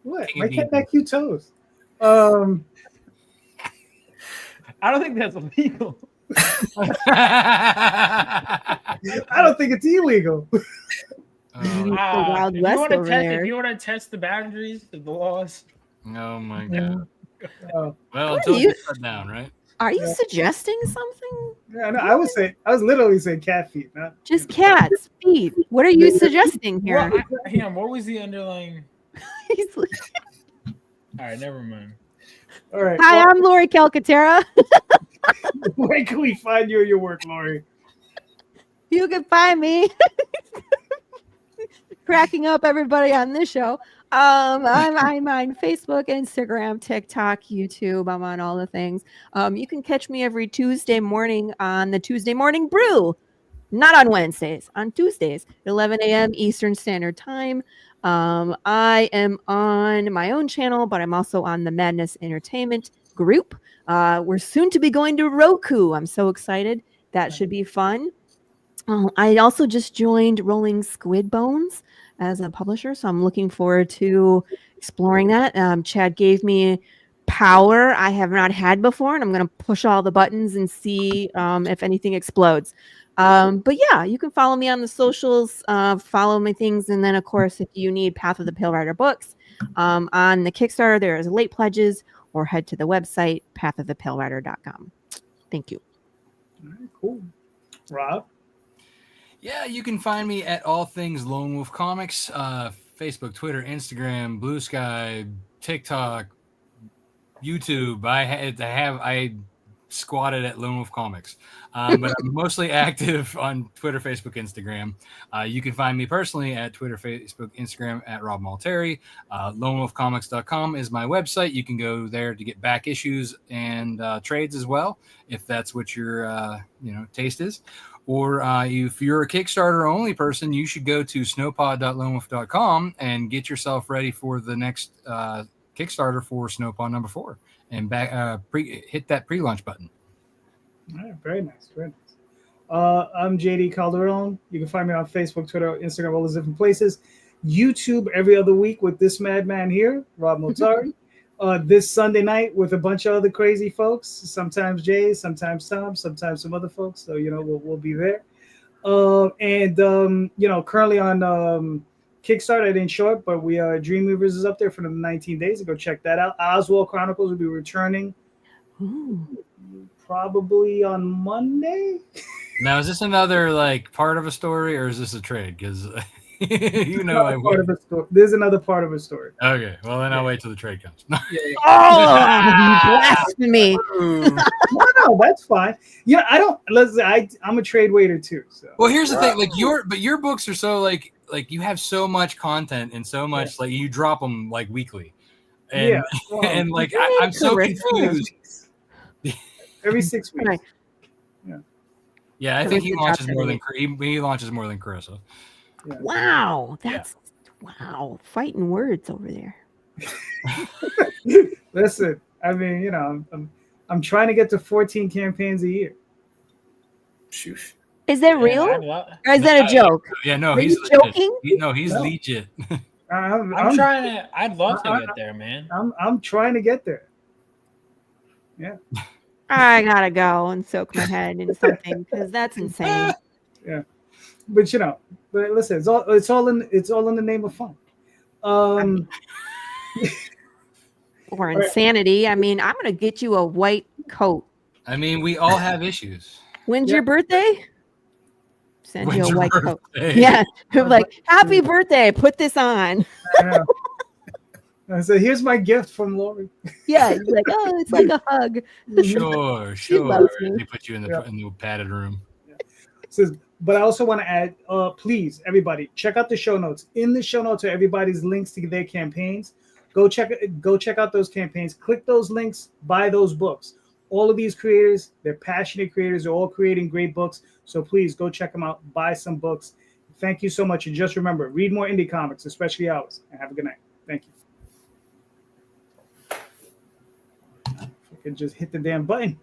what? Take My it cat got cute toes. I don't think that's illegal. I don't think it's illegal. Wild West over there. If you want to test the boundaries of the laws, Oh my god. Oh. Well, What until are it you- gets shut down, right? Are you suggesting something? Yeah, no, I was literally saying cat feet, not Just cats, feet. What are you suggesting here? what was the underlying? He's like, All right, never mind. all right. hi, well, I'm Laurie Calcaterra. where can we find you and your work, Laurie? You can find me cracking up everybody on this show. I'm on Facebook, Instagram, TikTok, YouTube. I'm on all the things. You can catch me every Tuesday morning on the Tuesday Morning Brew. Not on Wednesdays, on Tuesdays at 11 a.m. Eastern Standard Time. I am on my own channel, but I'm also on the Madness Entertainment group. We're soon to be going to Roku. I'm so excited. That should be fun. I also just joined Rolling Squid Bones as a publisher, so I'm looking forward to exploring that. Chad gave me power I have not had before, and I'm going to push all the buttons and see if anything explodes. But yeah, you can follow me on the socials, follow my things, and then of course, if you need Path of the Pale Rider books on the Kickstarter, there is late pledges, or head to the website pathofthepalerider.com. Thank you. All right, cool. Rob? Yeah, you can find me at all things Lone Wolf Comics, Facebook, Twitter, Instagram, Blue Sky, TikTok, YouTube. I squatted at Lone Wolf Comics. But I'm mostly active on Twitter, Facebook, Instagram. You can find me personally at Twitter, Facebook, Instagram at Rob Multari. LoneWolfComics.com is my website. You can go there to get back issues and trades as well, if that's what your taste is. Or if you're a Kickstarter only person, you should go to snowpod.lonewolf.com and get yourself ready for the next Kickstarter for Snowpod number 4 and hit that pre-launch button. All right, very nice, very nice. I'm JD Calderon. You can find me on Facebook, Twitter, Instagram, all those different places. YouTube every other week with this madman here, Rob Multari. This Sunday night with a bunch of other crazy folks. Sometimes Jay, sometimes Tom, sometimes some other folks. So we'll be there. Currently on Kickstarter, I didn't show it, but Dreamweavers is up there for the 19 days. Go check that out. Oswald Chronicles will be returning probably on Monday. Now, is this another part of a story, or is this a trade? Because there's another part of a story. Okay, well then I'll wait till the trade comes. Blasphemy! No, that's fine. Yeah, I'm a trade waiter too. So. Well, here's the thing: your books are so you have so much content and so much you drop them weekly, and I'm so confused. Every 6 weeks. Right. Yeah, I think he launches more than Carissa. Yeah. Wow, wow, fighting words over there. Listen, I mean, I'm trying to get to 14 campaigns a year. Shoosh. Is that real? Or is that a joke? Yeah, no, Are he's you joking? He's legit. I'm trying to. I'd love to get there, man. I'm trying to get there. Yeah. I gotta go and soak my head in something because that's insane. Yeah, but listen, it's all in the name of fun. Or insanity. I mean, I'm gonna get you a white coat. I mean, we all have issues. When's your birthday? Send you a white coat. Birthday? Yeah, happy birthday. Put this on. I know. So here's my gift from Laurie. Yeah, he's like, oh, it's like a hug. Sure. loves me. They put you in the padded room. Says, but I also want to add, please, everybody, check out the show notes. In the show notes are everybody's links to their campaigns. Go check out those campaigns. Click those links. Buy those books. All of these creators, they're passionate creators. They're all creating great books. So please go check them out. Buy some books. Thank you so much. And just remember, read more indie comics, especially ours. And have a good night. Thank you. I can just hit the damn button.